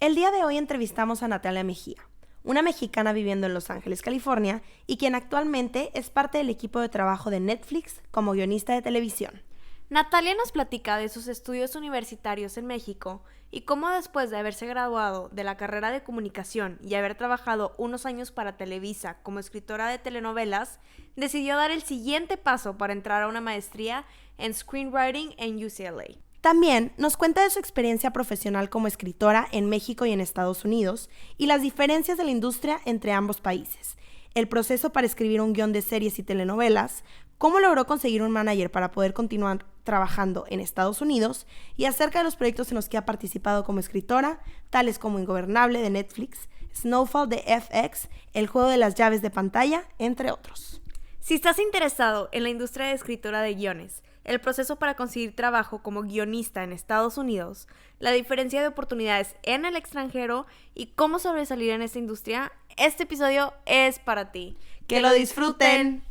El día de hoy entrevistamos a Natalia Mejía, una mexicana viviendo en Los Ángeles, California, y quien actualmente es parte del equipo de trabajo de Netflix como guionista de televisión. Natalia nos platica de sus estudios universitarios en México y cómo después de haberse graduado de la carrera de comunicación y haber trabajado unos años para Televisa como escritora de telenovelas, decidió dar el siguiente paso para entrar a una maestría en screenwriting en UCLA. También nos cuenta de su experiencia profesional como escritora en México y en Estados Unidos y las diferencias de la industria entre ambos países, el proceso para escribir un guión de series y telenovelas, cómo logró conseguir un manager para poder continuar trabajando en Estados Unidos y acerca de los proyectos en los que ha participado como escritora, tales como Ingobernable de Netflix, Snowfall de FX, El juego de las llaves de pantalla, entre otros. Si estás interesado en la industria de escritura de guiones, el proceso para conseguir trabajo como guionista en Estados Unidos, la diferencia de oportunidades en el extranjero y cómo sobresalir en esta industria, este episodio es para ti. ¡Que lo disfruten!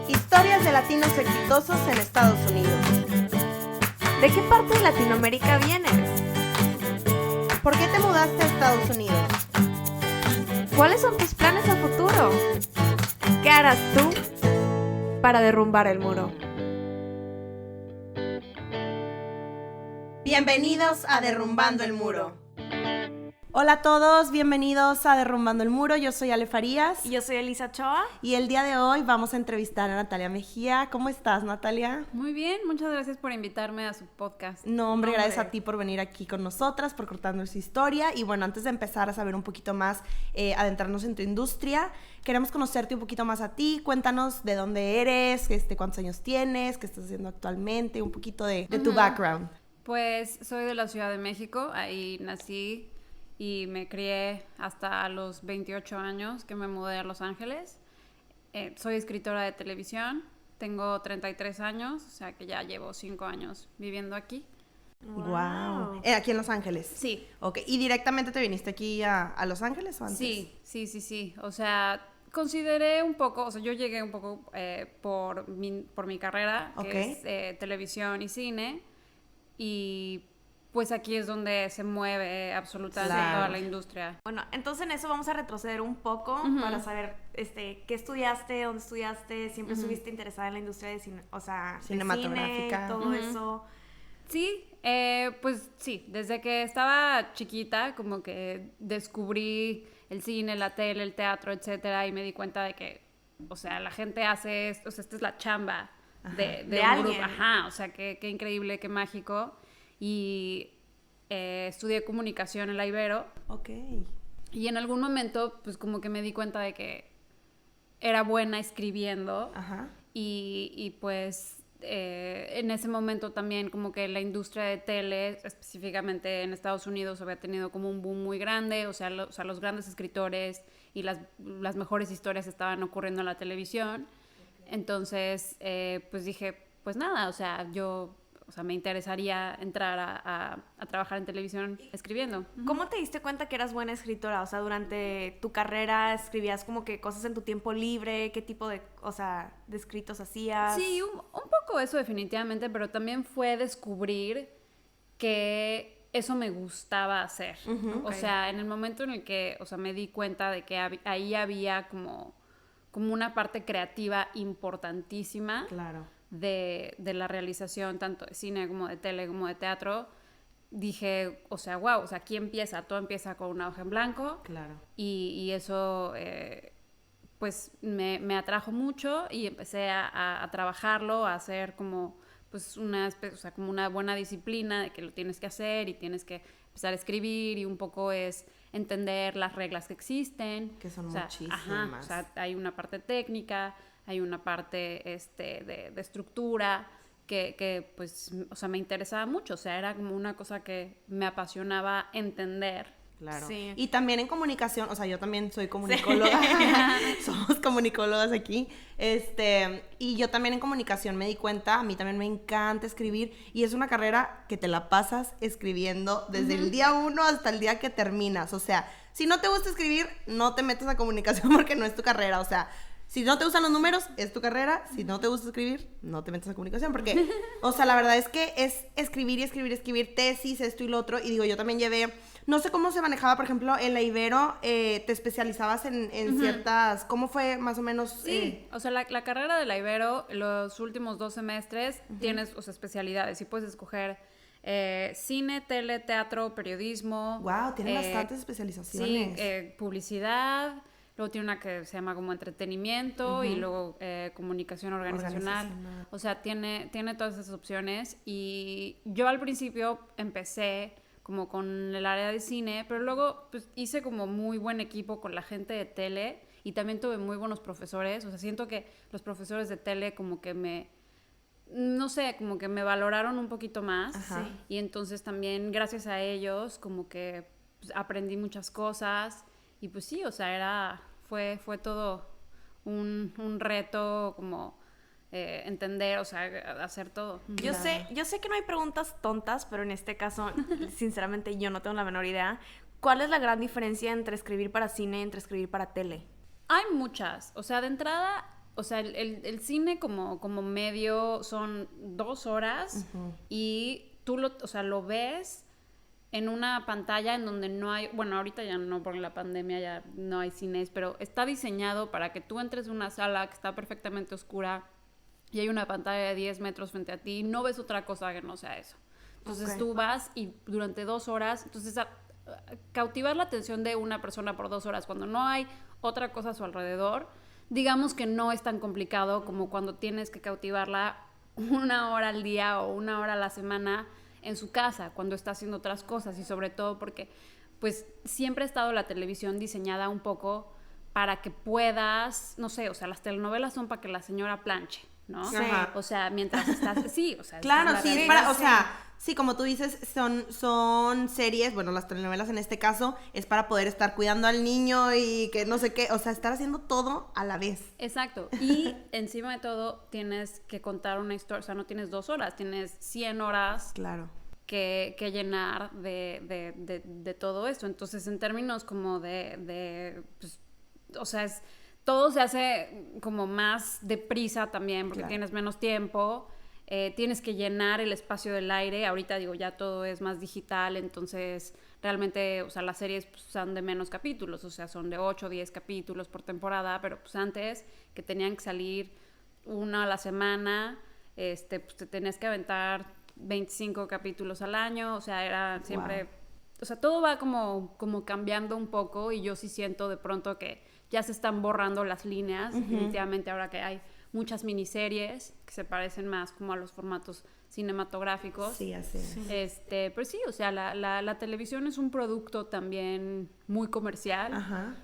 Historias de latinos exitosos en Estados Unidos. ¿De qué parte de Latinoamérica vienes? ¿Por qué te mudaste a Estados Unidos? ¿Cuáles son tus planes a futuro? ¿Qué harás tú para derrumbar el muro? Bienvenidos a Derrumbando el Muro. Hola a todos, bienvenidos a Derrumbando el Muro. Yo soy Ale Farías. Y yo soy Elisa Ochoa. Y el día de hoy vamos a entrevistar a Natalia Mejía. ¿Cómo estás, Natalia? Muy bien, muchas gracias por invitarme a su podcast. No, hombre, gracias a ti por venir aquí con nosotras, por contarnos su historia. Y bueno, antes de empezar a saber un poquito más, adentrarnos en tu industria, queremos conocerte un poquito más a ti. Cuéntanos de dónde eres, cuántos años tienes, qué estás haciendo actualmente, un poquito de tu background. Pues soy de la Ciudad de México, ahí nací y me crié hasta los 28 años que me mudé a Los Ángeles. Soy escritora de televisión, tengo 33 años, o sea que ya llevo 5 años viviendo aquí. Wow. ¿Aquí en Los Ángeles? Sí. Ok, ¿y directamente te viniste aquí a Los Ángeles o antes? Sí. O sea, consideré un poco, o sea, yo llegué un poco por mi carrera, que es televisión y cine, y pues aquí es donde se mueve absolutamente toda la industria. Bueno, entonces en eso vamos a retroceder un poco para saber qué estudiaste, dónde estudiaste, siempre estuviste interesada en la industria de cine, o sea, cinematográfica, de cine, todo eso. Sí, pues sí, desde que estaba chiquita como que descubrí el cine, la tele, el teatro, etcétera, y me di cuenta de que, o sea, la gente hace esto, o sea, esta es la chamba de un alguien. grupo. O sea, qué increíble, qué mágico. Y estudié comunicación en la Ibero. Ok. Y en algún momento, pues como que me di cuenta de que era buena escribiendo. Ajá. Y pues en ese momento también como que la industria de tele, específicamente en Estados Unidos, había tenido como un boom muy grande. O sea, los grandes escritores y las mejores historias estaban ocurriendo en la televisión. Okay. Entonces, pues dije, pues nada, o sea, me interesaría entrar a trabajar en televisión escribiendo. ¿Cómo te diste cuenta que eras buena escritora? O sea, durante tu carrera escribías como que cosas en tu tiempo libre, ¿qué tipo de escritos hacías? Sí, un poco eso definitivamente, pero también fue descubrir que eso me gustaba hacer. Okay. O sea, en el momento en el que, o sea, me di cuenta de que ahí había como una parte creativa importantísima. Claro. De la realización tanto de cine como de tele como de teatro, dije, o sea, wow, o sea, aquí todo empieza con una hoja en blanco. Claro. Y eso pues me atrajo mucho y empecé a trabajarlo, a hacer como pues como una buena disciplina de que lo tienes que hacer y tienes que empezar a escribir, y un poco es entender las reglas que existen, que son muchísimas. O sea, hay una parte técnica, hay una parte de estructura que pues, o sea, me interesaba mucho. O sea, era como una cosa que me apasionaba entender. Claro. Sí. Y también en comunicación, o sea, yo también soy comunicóloga. Sí. Somos comunicólogas aquí. Y yo también en comunicación me di cuenta, a mí también me encanta escribir, y es una carrera que te la pasas escribiendo desde el día 1 hasta el día que terminas. O sea, si no te gusta escribir, no te metas a comunicación porque no es tu carrera, o sea, si no te gustan los números, es tu carrera. Si no te gusta escribir, no te metas a comunicación. Porque, o sea, la verdad es que es escribir y escribir, escribir tesis, esto y lo otro. Y digo, yo también llevé, no sé cómo se manejaba, por ejemplo, en la Ibero, te especializabas en ciertas, ¿cómo fue más o menos? Sí, o sea, la carrera de la Ibero, los últimos 2 semestres, tienes, o sea, especialidades. Y puedes escoger cine, tele, teatro, periodismo. Wow, tienen bastantes especializaciones. Sí, publicidad. Luego tiene una que se llama como entretenimiento y luego comunicación organizacional. O sea, tiene todas esas opciones. Y yo al principio empecé como con el área de cine, pero luego pues, hice como muy buen equipo con la gente de tele y también tuve muy buenos profesores. O sea, siento que los profesores de tele como que no sé, como que me valoraron un poquito más. Ajá. Y entonces también gracias a ellos como que pues, aprendí muchas cosas. Y pues sí, o sea, fue todo un reto como entender, o sea, hacer todo. Yo sé que no hay preguntas tontas, pero en este caso, sinceramente, yo no tengo la menor idea. ¿Cuál es la gran diferencia entre escribir para cine y entre escribir para tele? Hay muchas, o sea, de entrada, o sea, el cine como medio son 2 horas y tú lo ves en una pantalla en donde no hay, bueno, ahorita ya no, por la pandemia ya no hay cines, pero está diseñado para que tú entres en una sala que está perfectamente oscura y hay una pantalla de 10 metros frente a ti, no ves otra cosa que no sea eso. Entonces tú vas y durante 2 horas, entonces cautivar la atención de una persona por 2 horas cuando no hay otra cosa a su alrededor, digamos que no es tan complicado como cuando tienes que cautivarla 1 hora al día o 1 hora a la semana en su casa, cuando está haciendo otras cosas y sobre todo porque pues siempre ha estado la televisión diseñada un poco para que puedas, no sé, o sea, las telenovelas son para que la señora planche, ¿no? Sí. O sea, mientras estás, sí, o sea, Claro, sí, realidad. para, o sea, sí, como tú dices, son series, bueno, las telenovelas en este caso, es para poder estar cuidando al niño y que no sé qué, o sea, estar haciendo todo a la vez. Exacto, y encima de todo tienes que contar una historia, o sea, no tienes 2 horas, tienes 100 horas Claro. que llenar de todo esto. Entonces, en términos como pues, o sea, todo se hace como más deprisa también, porque tienes menos tiempo, tienes que llenar el espacio del aire. Ahorita, digo, ya todo es más digital, entonces realmente, o sea, las series pues, son de menos capítulos, o sea, son de 8 o 10 capítulos por temporada, pero pues antes, que tenían que salir 1 a la semana, pues te tenías que aventar 25 capítulos al año, o sea, era siempre... Wow. O sea, todo va como cambiando un poco y yo sí siento de pronto que ya se están borrando las líneas, definitivamente ahora que hay muchas miniseries que se parecen más como a los formatos cinematográficos. Sí, así es. Pero sí, o sea, la televisión es un producto también muy comercial. Ajá.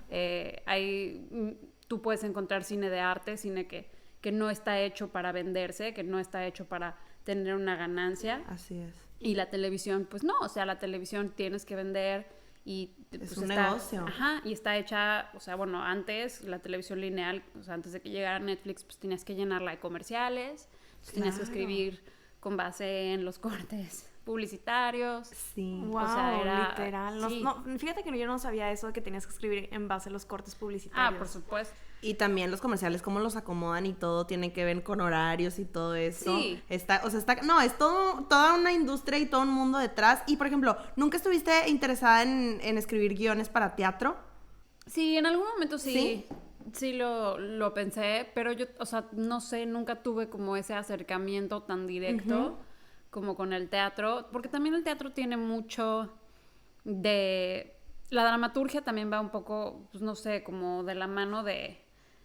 Tú puedes encontrar cine de arte, cine que no está hecho para venderse, que no está hecho para tener una ganancia. Así es. Y la televisión, pues no, o sea, la televisión tienes que vender y pues es un negocio. Ajá, y está hecha, o sea, bueno, antes la televisión lineal, o sea, antes de que llegara Netflix, pues tenías que llenarla de comerciales, tenías que escribir con base en los cortes publicitarios. Sí. Wow, o sea, era literal. sí. No, fíjate que yo no sabía eso de que tenías que escribir en base a los cortes publicitarios. Ah, por supuesto. Y también los comerciales, cómo los acomodan y todo, tiene que ver con horarios y todo eso. Sí. Es toda una industria y todo un mundo detrás. Y, por ejemplo, ¿nunca estuviste interesada en escribir guiones para teatro? Sí, en algún momento sí lo pensé, pero yo, o sea, no sé, nunca tuve como ese acercamiento tan directo como con el teatro, porque también el teatro tiene mucho de... La dramaturgia también va un poco, pues no sé, como de la mano de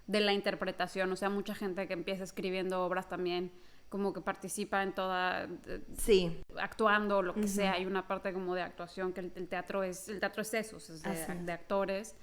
la interpretación, o sea, mucha gente que empieza escribiendo obras también como que participa en toda... Sí. Actuando, lo que sea, hay una parte como de actuación que el teatro es eso, es de actores,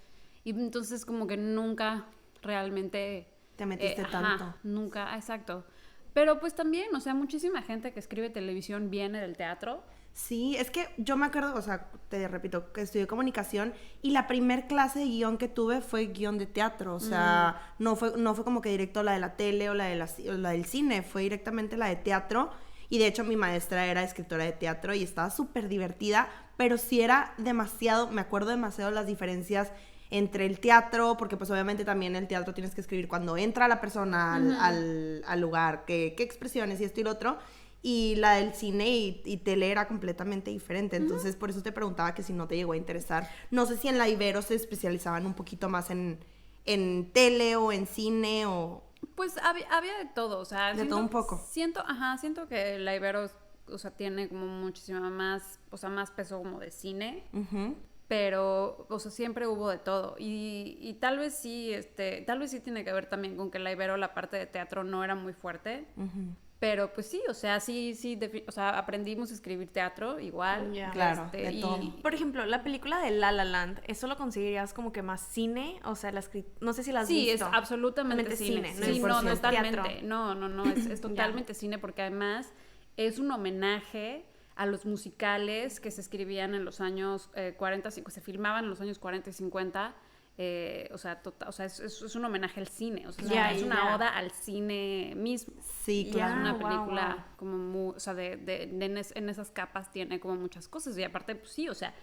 y entonces como que nunca realmente... Te metiste tanto. Nunca, exacto. Pero pues también, o sea, muchísima gente que escribe televisión viene del teatro. Sí, es que yo me acuerdo, o sea, te repito, que estudié comunicación y la primer clase de guión que tuve fue guión de teatro, o sea, no fue como que directo la de la tele o la del cine, fue directamente la de teatro Y de hecho mi maestra era escritora de teatro y estaba súper divertida, pero sí era demasiado, me acuerdo demasiado las diferencias entre el teatro, porque pues obviamente también el teatro tienes que escribir cuando entra la persona al lugar, qué expresiones y esto y lo otro, y la del cine y tele era completamente diferente. Entonces por eso te preguntaba que si no te llegó a interesar. No sé si en la Ibero se especializaban un poquito más en tele o en cine o... Pues había de todo, o sea... De todo un poco. Siento que la Ibero, o sea, tiene como muchísima más, o sea, más peso como de cine, pero, o sea, siempre hubo de todo. Y tal vez sí, tal vez sí tiene que ver también con que la Ibero, la parte de teatro no era muy fuerte, pero pues sí, o sea, o sea, aprendimos a escribir teatro igual. Claro, de todo. Por ejemplo, la película de La La Land, ¿eso lo considerías como que más cine? O sea, no sé si la has visto. Sí, es absolutamente cine. ¿no? Sí, no, Es totalmente. teatro. No, es totalmente cine, porque además es un homenaje a los musicales que se escribían en los años 40, se filmaban en los años 40 y 50. O sea, es un homenaje al cine, o sea, es una oda al cine mismo. Sí, claro. Es una película como muy, o sea, en esas capas tiene como muchas cosas, y aparte, pues sí, o sea,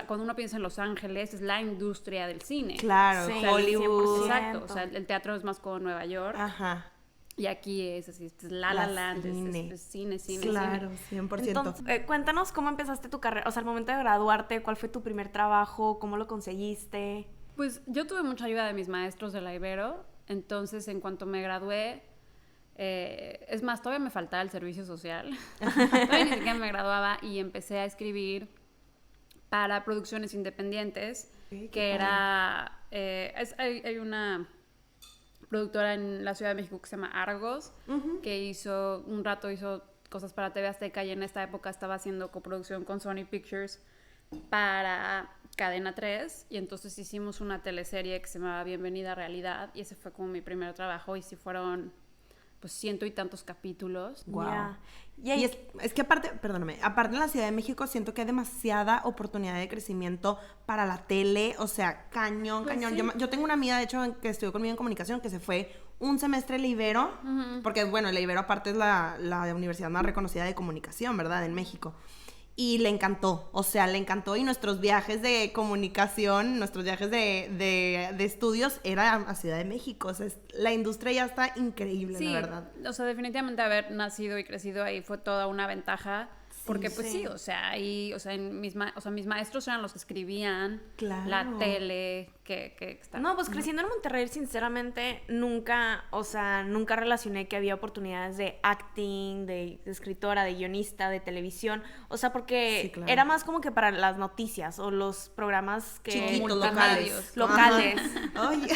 cuando uno piensa en Los Ángeles, es la industria del cine. Claro, sí, Hollywood. 100%. Exacto, o sea, el teatro es más como Nueva York. Ajá. Y aquí es así, es La La Land, es cine. Claro, 100%. Entonces, cuéntanos cómo empezaste tu carrera, o sea, al momento de graduarte, ¿cuál fue tu primer trabajo? ¿Cómo lo conseguiste? Pues yo tuve mucha ayuda de mis maestros de la Ibero, entonces en cuanto me gradué, es más, todavía me faltaba el servicio social, todavía ni siquiera me graduaba, y empecé a escribir para producciones independientes, que era, hay una productora en la Ciudad de México que se llama Argos, que un rato hizo cosas para TV Azteca, y en esta época estaba haciendo coproducción con Sony Pictures para Cadena 3, y entonces hicimos una teleserie que se llamaba Bienvenida a Realidad, y ese fue como mi primer trabajo, y sí fueron pues 100 y tantos capítulos. Wow. Yeah. Y es que aparte en la Ciudad de México siento que hay demasiada oportunidad de crecimiento para la tele, o sea, cañón. Sí. Yo tengo una amiga, de hecho, que estudió conmigo en comunicación, que se fue un semestre en la Ibero, porque bueno, la Ibero aparte es la universidad más reconocida de comunicación, ¿verdad?, en México. Y le encantó, o sea, le encantó, y nuestros viajes de comunicación, nuestros viajes de estudios era a Ciudad de México, o sea, la industria ya está increíble, Sí, la verdad. o sea, definitivamente haber nacido y crecido ahí fue toda una ventaja, porque pues sí, o sea, ahí, o sea, mis maestros eran los que escribían la tele, que está... No, pues creciendo en Monterrey, sinceramente, nunca relacioné que había oportunidades de acting, de escritora, de guionista, de televisión, o sea, porque Sí, claro. era más como que para las noticias o los programas que... Chiquitos, multimedios. locales. Oye.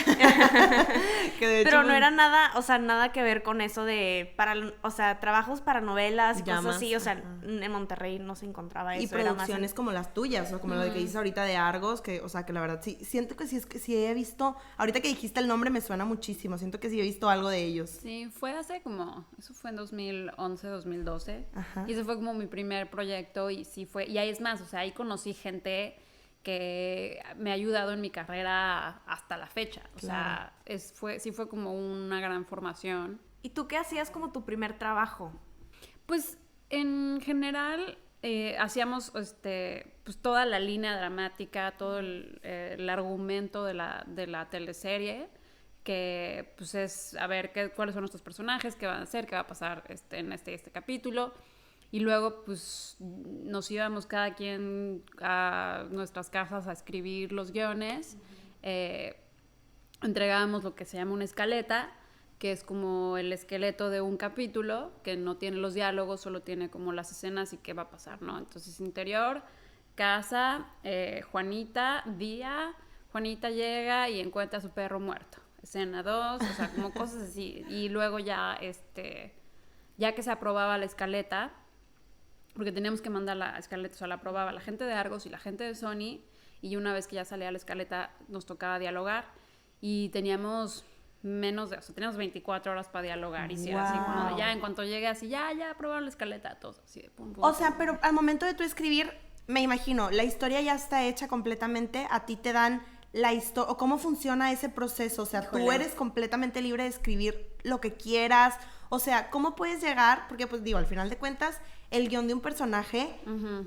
Que de hecho, Pero no era nada, o sea, nada que ver con eso de, o sea, trabajos para novelas y Ya cosas más, así, o sea, ajá. en Monterrey no se encontraba eso. Y producciones como las tuyas, o como lo que dices ahorita de Argos, que, o sea, que la verdad sí, siento que sí he visto, ahorita que dijiste el nombre me suena muchísimo, siento que sí he visto algo de ellos. Sí, eso fue en 2011, 2012, Ajá. y ese fue como mi primer proyecto, y sí fue, y ahí es más, o sea, ahí conocí gente que me ha ayudado en mi carrera hasta la fecha, o sea, sí fue como una gran formación. ¿Y tú qué hacías como tu primer trabajo? Pues, en general, hacíamos pues toda la línea dramática, todo el argumento de la teleserie, que pues es a ver cuáles son nuestros personajes, qué van a hacer, qué va a pasar en este capítulo, y luego pues nos íbamos cada quien a nuestras casas a escribir los guiones, entregábamos lo que se llama una escaleta, que es como el esqueleto de un capítulo, que no tiene los diálogos, solo tiene como las escenas y qué va a pasar, ¿no? Entonces, interior, casa, Juanita, día, Juanita llega y encuentra a su perro muerto. Escena 2, o sea, como cosas así. Y luego ya que se aprobaba la escaleta, porque teníamos que mandar la escaleta, o sea, la aprobaba la gente de Argos y la gente de Sony, y una vez que ya salía la escaleta, nos tocaba dialogar, y teníamos... teníamos 24 horas para dialogar, y si era así como ya en cuanto llegue así, ya aprobaron la escaleta, todos así de pum, pum. O sea, pero al momento de tú escribir, me imagino, la historia ya está hecha completamente, a ti te dan la historia, o cómo funciona ese proceso, o sea, Híjole. tú eres completamente libre de escribir lo que quieras, O sea, ¿cómo puedes llegar? Porque pues digo, al final de cuentas, el guión de un personaje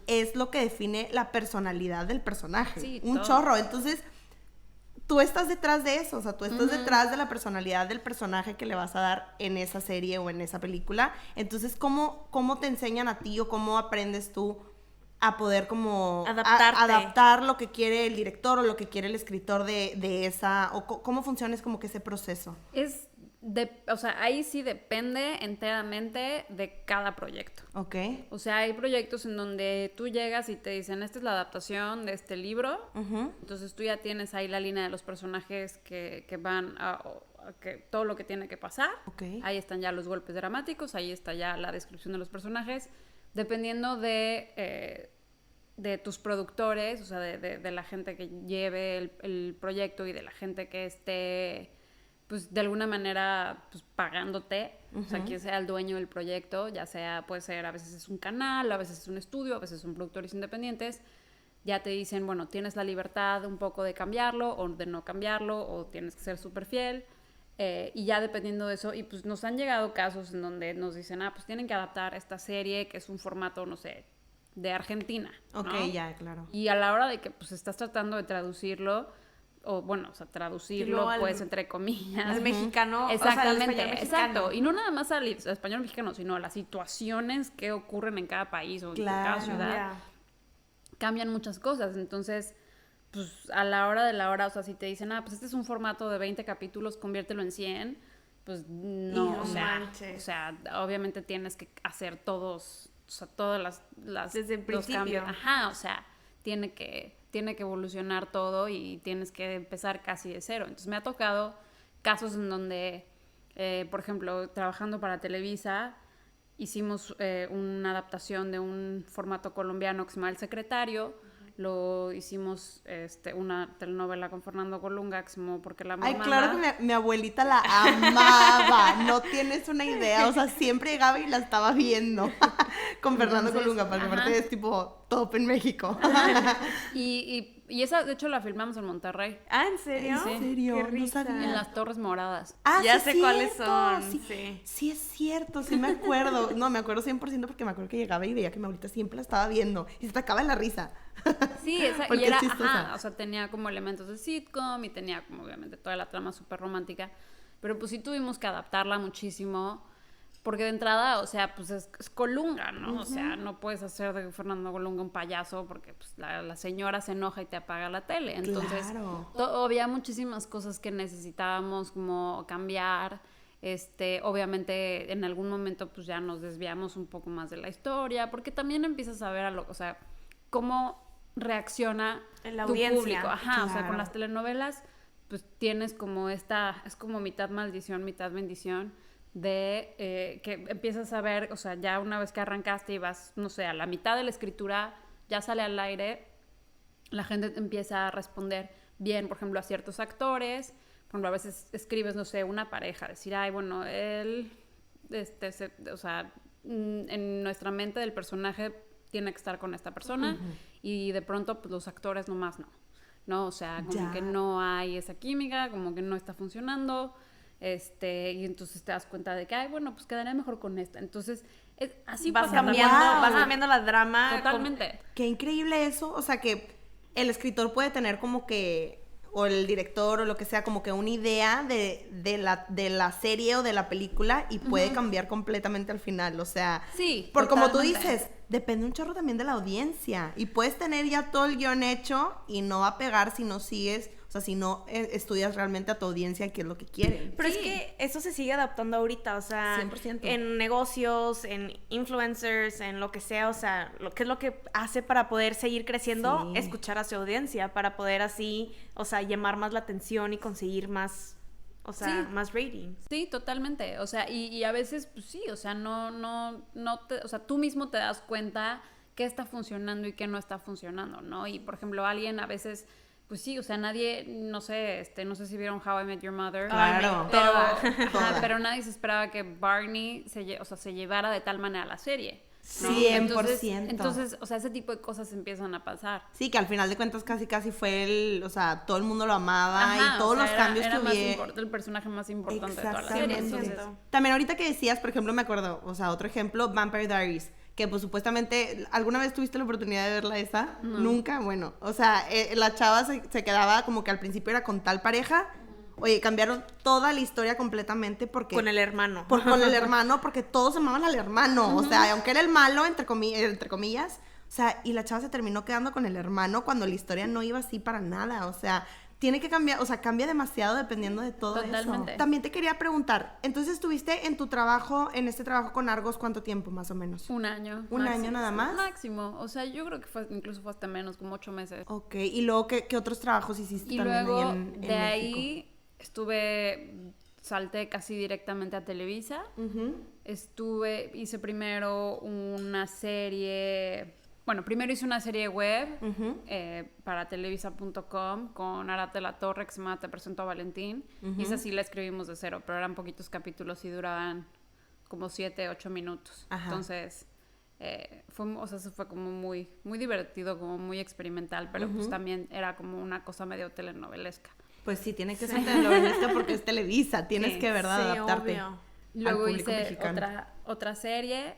es lo que define la personalidad del personaje. Sí, un todo. chorro. Entonces, tú estás detrás de eso, o sea, tú estás detrás de la personalidad del personaje que le vas a dar en esa serie o en esa película. Entonces, ¿cómo te enseñan a ti o cómo aprendes tú a poder como adaptar lo que quiere el director o lo que quiere el escritor de esa, o cómo funciona es como que ese proceso? O sea, ahí sí depende enteramente de cada proyecto. Ok. O sea, hay proyectos en donde tú llegas y te dicen, esta es la adaptación de este libro, entonces tú ya tienes ahí la línea de los personajes que van que todo lo que tiene que pasar. Okay. Ahí están ya los golpes dramáticos, ahí está ya la descripción de los personajes, dependiendo de tus productores, o sea, de la gente que lleve el proyecto y de la gente que esté, pues, de alguna manera, pues, pagándote, o sea, quien sea el dueño del proyecto, ya sea, puede ser, a veces es un canal, a veces es un estudio, a veces son productores independientes, ya te dicen, bueno, tienes la libertad un poco de cambiarlo o de no cambiarlo, o tienes que ser súper fiel, y ya dependiendo de eso, y pues nos han llegado casos en donde nos dicen, pues tienen que adaptar esta serie, que es un formato, no sé, de Argentina, ¿no? Ok, ya, claro. Y a la hora de que pues estás tratando de traducirlo, o bueno, o sea, traducirlo, pues, entre comillas. Al mexicano, exactamente, o sea, al español mexicano. exacto. Y no nada más al español mexicano, sino a las situaciones que ocurren en cada país o en cada ciudad. Cambian muchas cosas, entonces, pues, a la hora de la hora, o sea, si te dicen, pues este es un formato de 20 capítulos, conviértelo en 100, pues no, o sea, obviamente tienes que hacer todos, o sea, todas las desde el principio. cambios. O sea, tiene que evolucionar todo y tienes que empezar casi de cero. Entonces me ha tocado casos en donde, por ejemplo, trabajando para Televisa, hicimos una adaptación de un formato colombiano que se llama El Secretario. Lo hicimos una telenovela con Fernando Colunga que se llamó Porque la mamá. Ay, claro que mi abuelita la amaba, no tienes una idea, o sea, siempre llegaba y la estaba viendo con Fernando Colunga, porque aparte es tipo top en México. Y esa, de hecho, la filmamos en Monterrey. ¿En serio? Sí. ¿En serio? Qué risa. No sabía. En las Torres Moradas. Ya sí sé cuáles cierto, son, sí. Sí es cierto, sí me acuerdo. No, me acuerdo 100% porque me acuerdo que llegaba y veía que mi abuelita siempre la estaba viendo y se sacaba en la risa. Sí, Porque y era, es chistosa. o sea, tenía como elementos de sitcom y tenía como obviamente toda la trama súper romántica, pero pues sí tuvimos que adaptarla muchísimo, porque de entrada, o sea, pues es Colunga, ¿no? O sea, no puedes hacer de Fernando Colunga un payaso porque pues la señora se enoja y te apaga la tele. Entonces, Claro. había muchísimas cosas que necesitábamos como cambiar. Obviamente en algún momento pues ya nos desviamos un poco más de la historia, porque también empiezas a ver o sea, cómo reacciona la tu audiencia. público. O sea, Claro. con las telenovelas pues tienes como es como mitad maldición, mitad bendición, de que empiezas a ver, o sea, ya una vez que arrancaste y vas, no sé, a la mitad de la escritura, ya sale al aire, la gente te empieza a responder bien, por ejemplo, a ciertos actores. Por ejemplo, a veces escribes, no sé, una pareja, decir, ay, bueno, él, o sea, en nuestra mente del personaje tiene que estar con esta persona, y de pronto, pues, los actores nomás no, o sea, como que no hay esa química, como que no está funcionando, y entonces te das cuenta de que, ay, bueno, pues quedaría mejor con esta. Entonces, así vas pasa. cambiando la drama. Totalmente. Qué increíble eso, o sea, que el escritor puede tener como que, o el director o lo que sea, como que una idea de la serie o de la película y puede cambiar completamente al final, o sea, Sí, por como tú totalmente. dices, depende un chorro también de la audiencia y puedes tener ya todo el guión hecho y no va a pegar si no sigues, o sea, si no estudias realmente a tu audiencia qué es lo que quieren. Pero es que eso se sigue adaptando ahorita, o sea, 100%. en negocios, en influencers, en lo que sea, o sea, ¿qué es lo que hace para poder seguir creciendo? Sí. Escuchar a su audiencia, para poder así, o sea, llamar más la atención y conseguir más, o sea, más rating. Sí, totalmente. O sea, y a veces, pues sí, o sea, o sea, tú mismo te das cuenta qué está funcionando y qué no está funcionando, ¿no? Y, por ejemplo, alguien a veces, pues sí, o sea, nadie, no sé, no sé si vieron How I Met Your Mother. Claro. Pero nadie se esperaba que Barney se llevara de tal manera la serie. ¿no? 100%. Entonces, o sea, ese tipo de cosas empiezan a pasar. Sí, que al final de cuentas casi fue o sea, todo el mundo lo amaba. Ajá, y todos o sea, los cambios era que hubo. el personaje más importante de toda la serie. Exactamente. Entonces, También ahorita que decías, por ejemplo, me acuerdo, o sea, otro ejemplo, Vampire Diaries, que pues supuestamente, ¿alguna vez tuviste la oportunidad de verla esa? No. Nunca, bueno, o sea, la chava se quedaba como que al principio era con tal pareja, oye, cambiaron toda la historia completamente porque... Con el hermano. Con el hermano, porque todos amaban al hermano, o sea, aunque era el malo, entre comillas, o sea, y la chava se terminó quedando con el hermano cuando la historia no iba así para nada, o sea... Tiene que cambiar, o sea, cambia demasiado dependiendo de todo Totalmente. eso. También te quería preguntar, entonces estuviste en tu trabajo, en este trabajo con Argos, ¿cuánto tiempo más o menos? un año. ¿Un año nada más? Máximo. O sea, yo creo que incluso fue hasta menos, como 8 meses. Ok, y luego, ¿qué otros trabajos hiciste Y también luego, ahí en de México? ahí, salté casi directamente a Televisa. Ujú. Hice primero una serie... Bueno, primero hice una serie web para televisa.com con Arate La Torre, que se llama Te presento a Valentín. Y esa sí la escribimos de cero, pero eran poquitos capítulos y duraban como 7, 8 minutos. Ajá. Entonces, eso fue como muy, muy divertido, como muy experimental, pero pues también era como una cosa medio telenovelesca. Pues sí, tiene que ser telenovelesca porque es Televisa, tienes Sí, que, ¿verdad?, sí, adaptarte obvio. Luego al público hice mexicano. otra serie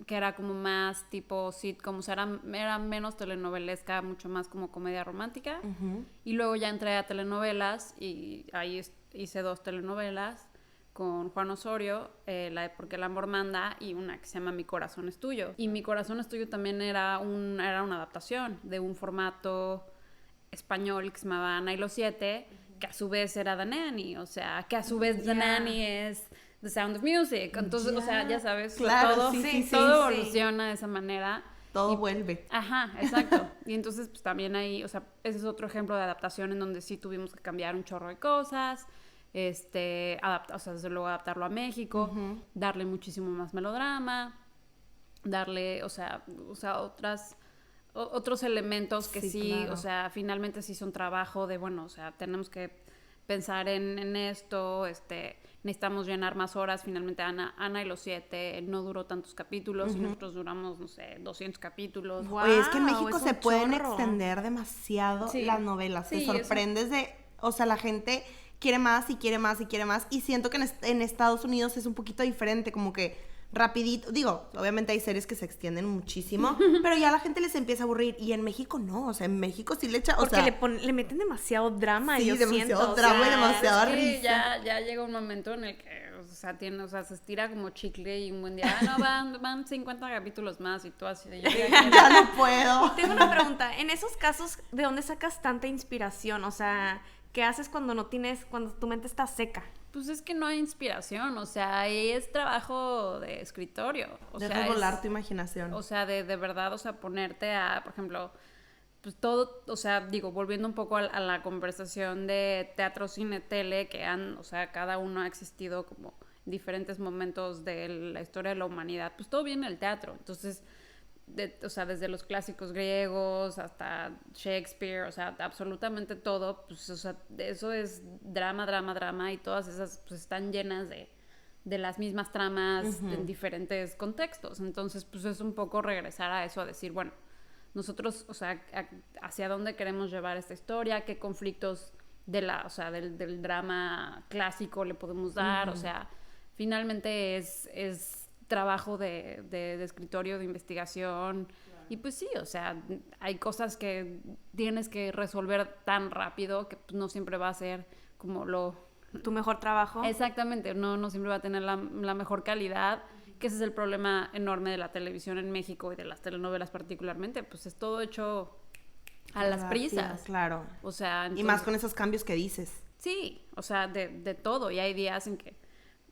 que era como más tipo sitcom, o sea, era menos telenovelesca, mucho más como comedia romántica. Y luego ya entré a telenovelas y ahí hice 2 telenovelas con Juan Osorio, la de Porque el amor manda y una que se llama Mi corazón es tuyo. Y Mi corazón es tuyo también era una adaptación de un formato español que se llamaba Ana y los 7, que a su vez era The Nanny, o sea, que a su vez The Nanny es The Sound of Music. Entonces, o sea, ya sabes, claro, todo, sí, todo sí. evoluciona de esa manera. Todo vuelve. Ajá, exacto. Y entonces, pues también ahí, o sea, ese es otro ejemplo de adaptación en donde sí tuvimos que cambiar un chorro de cosas, o sea, desde luego adaptarlo a México, darle muchísimo más melodrama, darle, o sea, otros elementos que sí, claro. o sea, finalmente sí son trabajo de, bueno, o sea, tenemos que pensar en esto, necesitamos llenar más horas. Finalmente Ana y los 7 no duró tantos capítulos y nosotros duramos, no sé, 200 capítulos. Wow. Oye, es que en México es se un pueden chorro. extender demasiado Sí. las novelas. Sí, Te sorprendes o sea, la gente quiere más y quiere más y quiere más. Y siento que en Estados Unidos es un poquito diferente, como que rapidito. Digo, obviamente hay series que se extienden muchísimo, pero ya a la gente les empieza a aburrir. Y en México no, o sea, en México sí le echa, o Porque sea... le meten demasiado drama, Sí, yo demasiado siento. drama y sea, demasiado- Es que risa. ya llega un momento en el que, o sea, se estira como chicle y un buen día, no, van 50 capítulos más y tú así de ya no puedo. Tengo una pregunta. En esos casos, ¿de dónde sacas tanta inspiración? O sea, ¿qué haces cuando cuando tu mente está seca? Pues es que no hay inspiración, o sea, ahí es trabajo de escritorio. O sea, Dejas volar tu imaginación. O sea, de verdad, o sea, ponerte a, por ejemplo, pues todo, o sea, digo, volviendo un poco a la conversación de teatro, cine, tele, o sea, cada uno ha existido como en diferentes momentos de la historia de la humanidad, pues todo viene del teatro. Entonces, o sea, desde los clásicos griegos hasta Shakespeare, o sea, absolutamente todo, pues, o sea, eso es drama, drama, drama, y todas esas, pues, están llenas de las mismas tramas en diferentes contextos. Entonces, pues, es un poco regresar a eso, a decir, bueno, nosotros, o sea, hacia dónde queremos llevar esta historia, qué conflictos o sea, del drama clásico le podemos dar, o sea, finalmente es trabajo de escritorio, de investigación. Y pues sí, o sea, hay cosas que tienes que resolver tan rápido que pues, no siempre va a ser como ¿Tu mejor trabajo? Exactamente, no siempre va a tener la mejor calidad, que ese es el problema enorme de la televisión en México y de las telenovelas particularmente, pues es todo hecho a las prisas. Claro. O sea, Y más con esos cambios que dices. Sí, o sea, de todo. Y hay días en que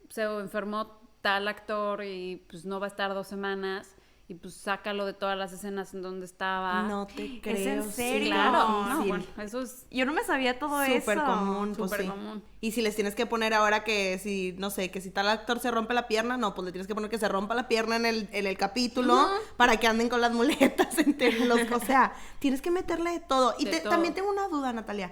se enfermó tal actor y pues no va a estar 2 semanas y pues sácalo de todas las escenas en donde estaba. No te creo. ¿Es en sí, serio? Claro, sí, no, sí. bueno, eso es Yo no me sabía todo eso. Súper común, pues súper sí. común. Y si les tienes que poner ahora que si, no sé, que si tal actor se rompe la pierna, no, pues le tienes que poner que se rompa la pierna en el capítulo para que anden con las muletas o sea, tienes que meterle de todo. Y De todo. también tengo una duda, Natalia.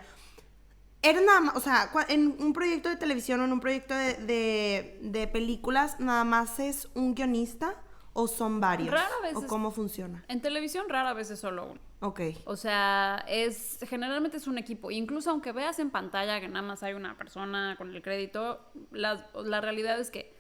¿Eres nada más, o sea, en un proyecto de televisión o en un proyecto de películas, nada más es un guionista? ¿O son varios? Rara vez ¿O cómo funciona? En televisión rara vez es solo uno. Ok. O sea, generalmente es un equipo. Incluso aunque veas en pantalla que nada más hay una persona con el crédito, la realidad es que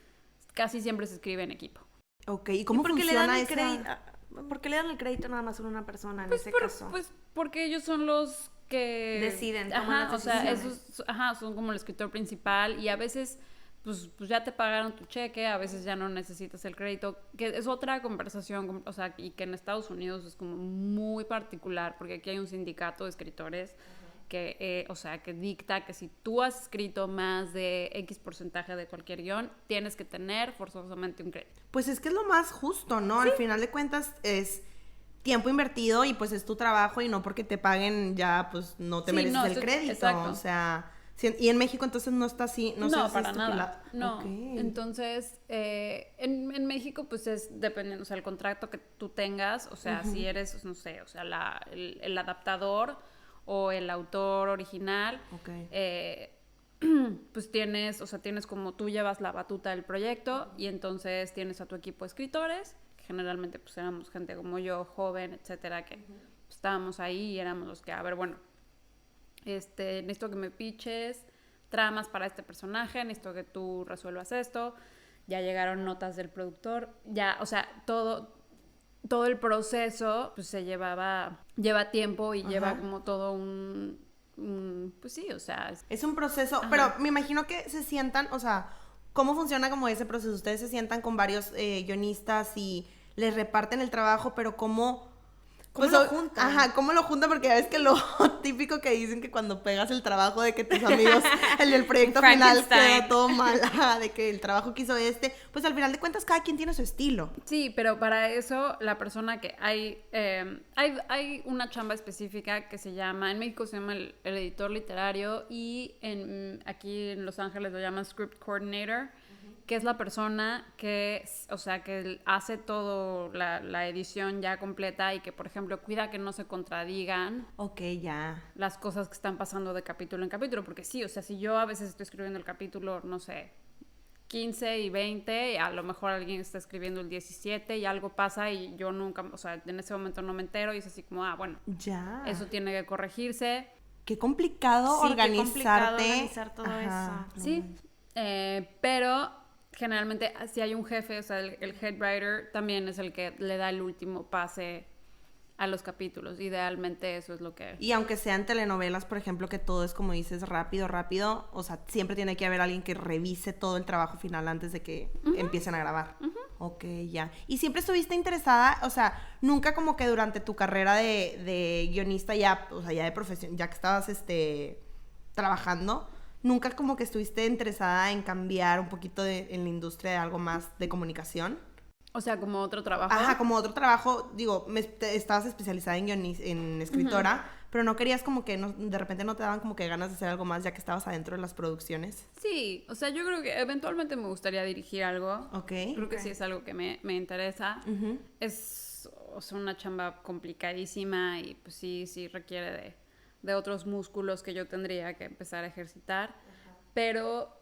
casi siempre se escribe en equipo. Ok, ¿y cómo funciona esa? ¿Por qué le dan el crédito nada más a una persona en Pues ese caso? Pues porque ellos son los que deciden, toman ajá, las o sea, decisiones. son como el escritor principal y a veces pues ya te pagaron tu cheque, a veces ya no necesitas el crédito, que es otra conversación, o sea, y que en Estados Unidos es como muy particular, porque aquí hay un sindicato de escritores que, o sea, que dicta que si tú has escrito más de X porcentaje de cualquier guión, tienes que tener forzosamente un crédito. Pues es que es lo más justo, ¿no? Sí. Al final de cuentas es tiempo invertido y pues es tu trabajo y no porque te paguen ya pues no te mereces el crédito. Exacto. O sea, y en México entonces no está así, no, No, sé para nada. No. Okay. Entonces, en México, pues es dependiendo, o sea, el contrato que tú tengas, o sea, si eres, no sé, o sea, el adaptador o el autor original, pues tienes, o sea, tienes como tú llevas la batuta del proyecto y entonces tienes a tu equipo de escritores, que generalmente pues éramos gente como yo, joven, etcétera, que pues, estábamos ahí y éramos los que, a ver, bueno, necesito que me pitches tramas para este personaje, necesito que tú resuelvas esto, ya llegaron notas del productor, ya, o sea, todo el proceso pues lleva tiempo y lleva como todo pues sí, o sea. Es un proceso, pero me imagino que se sientan, o sea, ¿cómo funciona como ese proceso? Ustedes se sientan con varios guionistas y les reparten el trabajo, pero ¿cómo lo juntan? Ajá, ¿cómo lo juntan? Porque ya ves que lo típico que dicen que cuando pegas el trabajo de que tus amigos, el del proyecto final queda todo mal, de que el trabajo que hizo pues al final de cuentas cada quien tiene su estilo. Sí, pero para eso la persona que hay una chamba específica que se llama, en México se llama el editor literario y aquí en Los Ángeles lo llaman script coordinator, que es la persona que, o sea, que hace todo la edición ya completa y que, por ejemplo, cuida que no se contradigan las cosas que están pasando de capítulo en capítulo, porque sí, o sea, si yo a veces estoy escribiendo el capítulo, no sé, 15 y 20, y a lo mejor alguien está escribiendo el 17 y algo pasa y yo nunca, o sea, en ese momento no me entero y es así como, bueno, eso tiene que corregirse. Qué complicado organizarte. Organizar todo eso. Sí, pero generalmente si hay un jefe, o sea, el head writer también es el que le da el último pase a los capítulos. Idealmente eso es lo que... Y aunque sean telenovelas, por ejemplo, que todo es como dices, rápido, o sea, siempre tiene que haber alguien que revise todo el trabajo final antes de que empiecen a grabar. Ok, ya. ¿Y siempre estuviste interesada, o sea, nunca como que durante tu carrera de guionista ya, o sea, ya de profesión, ya que estabas trabajando, nunca como que estuviste interesada en cambiar un poquito en la industria de algo más de comunicación? O sea, como otro trabajo. Ajá, como otro trabajo, digo, estabas especializada en escritora, pero no querías como que de repente no te daban como que ganas de hacer algo más ya que estabas adentro de las producciones. Sí, o sea, yo creo que eventualmente me gustaría dirigir algo. Ok. Creo que sí es algo que me interesa. Es, o sea, una chamba complicadísima y pues sí requiere de otros músculos que yo tendría que empezar a ejercitar. Pero,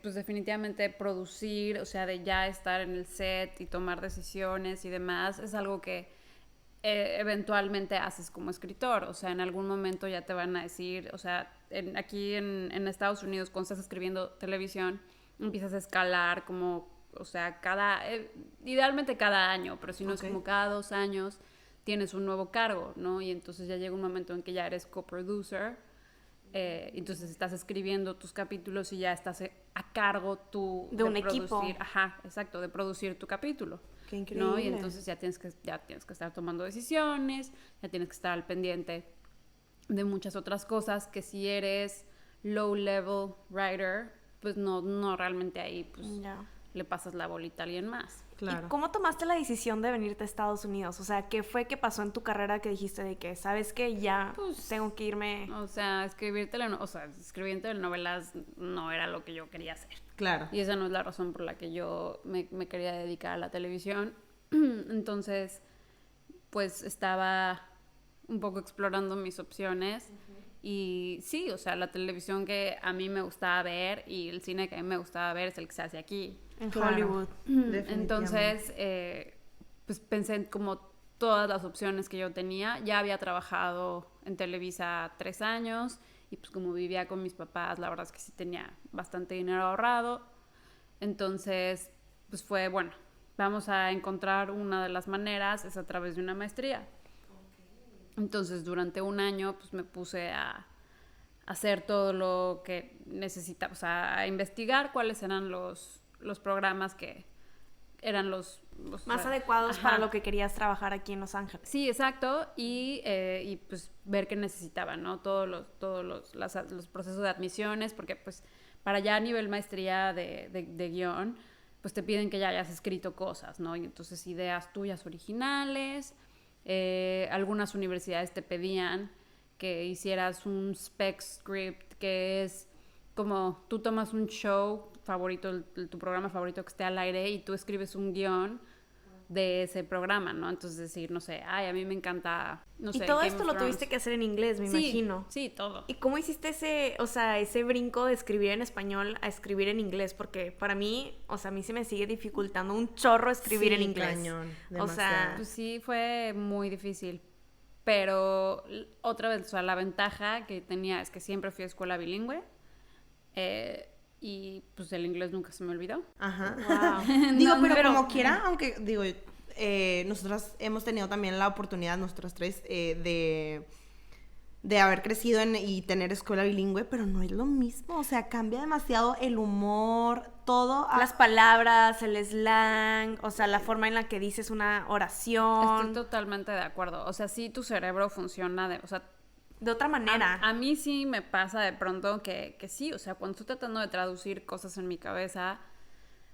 pues definitivamente producir, o sea, de ya estar en el set y tomar decisiones y demás, es algo que eventualmente haces como escritor. O sea, en algún momento ya te van a decir, o sea, aquí en Estados Unidos, cuando estás escribiendo televisión, empiezas a escalar como, o sea, idealmente cada año, pero si no es como cada 2 años, tienes un nuevo cargo, ¿no? Y entonces ya llega un momento en que ya eres coproducer. Entonces estás escribiendo tus capítulos y ya estás a cargo tú de un equipo. Ajá, exacto, de producir tu capítulo. Qué increíble. ¿No? Y entonces ya tienes que estar tomando decisiones, ya tienes que estar al pendiente de muchas otras cosas que si eres low level writer, pues no realmente ahí pues le pasas la bolita a alguien más. Claro. ¿Y cómo tomaste la decisión de venirte a Estados Unidos? O sea, ¿qué fue que pasó en tu carrera que dijiste de que, sabes que ya tengo que irme? O sea, escribir telenovelas no era lo que yo quería hacer. Claro. Y esa no es la razón por la que yo me quería dedicar a la televisión. Entonces, pues estaba un poco explorando mis opciones. Y sí, o sea, la televisión que a mí me gustaba ver y el cine que a mí me gustaba ver es el que se hace aquí. En Hollywood. Entonces, pues pensé en como todas las opciones que yo tenía. Ya había trabajado en Televisa 3 años y pues como vivía con mis papás, la verdad es que sí tenía bastante dinero ahorrado. Entonces, pues fue, bueno, vamos a encontrar una de las maneras, es a través de una maestría. Entonces, durante un año, pues me puse a hacer todo lo que necesitaba, o sea, a investigar cuáles eran los programas que eran los más adecuados para lo que querías trabajar aquí en Los Ángeles. Sí, exacto, y pues ver qué necesitaban, ¿no? Todos los procesos de admisiones, porque pues para ya a nivel maestría de guión, pues te piden que ya hayas escrito cosas, ¿no? Y entonces ideas tuyas originales, algunas universidades te pedían que hicieras un spec script, que es como tú tomas un show favorito, tu programa favorito que esté al aire y tú escribes un guión de ese programa, ¿no? Entonces decir, no sé, ay, a mí me encanta, no sé. Y todo esto lo tuviste que hacer en inglés, me imagino. Sí, todo. ¿Y cómo hiciste ese brinco de escribir en español a escribir en inglés? Porque para mí, o sea, a mí se me sigue dificultando un chorro escribir en inglés. Cañón, o sea, pues sí, fue muy difícil. Pero otra vez, o sea, la ventaja que tenía es que siempre fui a escuela bilingüe. Y pues el inglés nunca se me olvidó. Ajá. wow. Digo, pero como quiera, aunque, digo, nosotras hemos tenido también la oportunidad, nosotras tres, de haber crecido y tener escuela bilingüe, pero no es lo mismo, o sea, cambia demasiado el humor, todo. Las palabras, el slang, o sea, la forma en la que dices una oración. Estoy totalmente de acuerdo. O sea, sí tu cerebro funciona de otra manera. A mí sí me pasa de pronto que sí, o sea, cuando estoy tratando de traducir cosas en mi cabeza,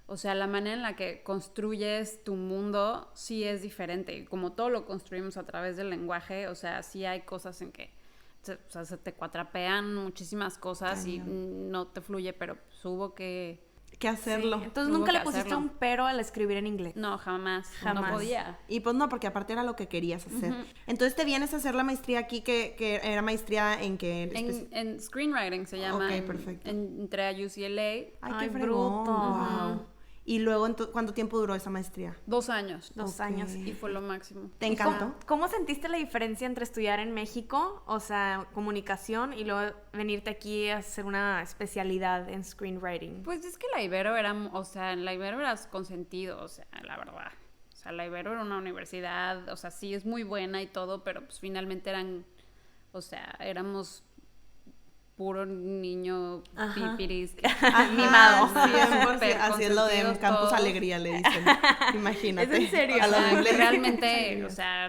o sea, la manera en la que construyes tu mundo sí es diferente. Y como todo lo construimos a través del lenguaje, o sea, sí hay cosas en que se te cuatrapean muchísimas cosas. Cañón. Y no te fluye, pero pues hubo que hacerlo. Sí. Entonces nunca le pusiste un pero al escribir en inglés. No, jamás. No podía. Y pues no, porque aparte era lo que querías hacer. Uh-huh. Entonces te vienes a hacer la maestría aquí, que era maestría en qué. En screenwriting se llama. Ok, perfecto. Entré a UCLA. Ay, qué fregón. Wow. Y luego, ¿cuánto tiempo duró esa maestría? 2 años. 2 años. Y fue lo máximo. ¿Te encantó? ¿Cómo sentiste la diferencia entre estudiar en México, o sea, comunicación, y luego venirte aquí a hacer una especialidad en screenwriting? Pues es que la Ibero en la Ibero eras consentido, o sea, la verdad. O sea, la Ibero era una universidad, o sea, sí es muy buena y todo, pero pues finalmente éramos puro niño pipiris mimado. Así es lo de Campus Alegría, le dicen. Imagínate. ¿Es en serio?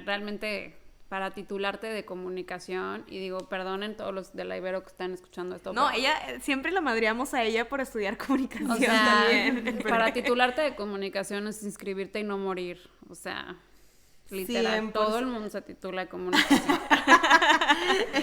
Realmente para titularte de comunicación, y digo, perdonen todos los de la Ibero que están escuchando esto. No, ella, siempre la madreamos a ella por estudiar comunicación, o sea, también. Para titularte de comunicación es inscribirte y no morir, o sea, literal, 100%. Todo el mundo se titula de comunicación.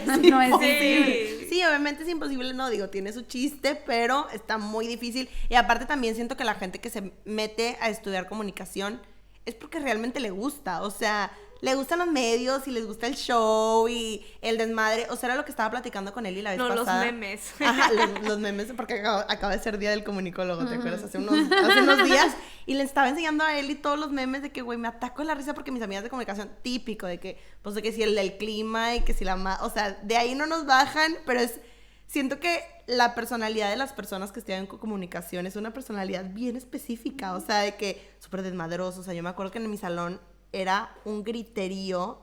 No es imposible. Sí, obviamente es imposible, no digo, tiene su chiste, pero está muy difícil. Y aparte también siento que la gente que se mete a estudiar comunicación es porque realmente le gusta, o sea, le gustan los medios y les gusta el show y el desmadre. O sea, era lo que estaba platicando con Eli la vez pasada. Los memes. Ajá, los memes, porque acaba de ser día del comunicólogo, ¿te acuerdas? Hace unos días. Y le estaba enseñando a Eli todos los memes de que, güey, me ataco de la risa porque mis amigas de comunicación, típico, de que, pues, de que si el del clima y que si o sea, de ahí no nos bajan, pero siento que la personalidad de las personas que estudian comunicación es una personalidad bien específica, o sea, de que súper desmadroso. O sea, yo me acuerdo que en mi salón era un griterío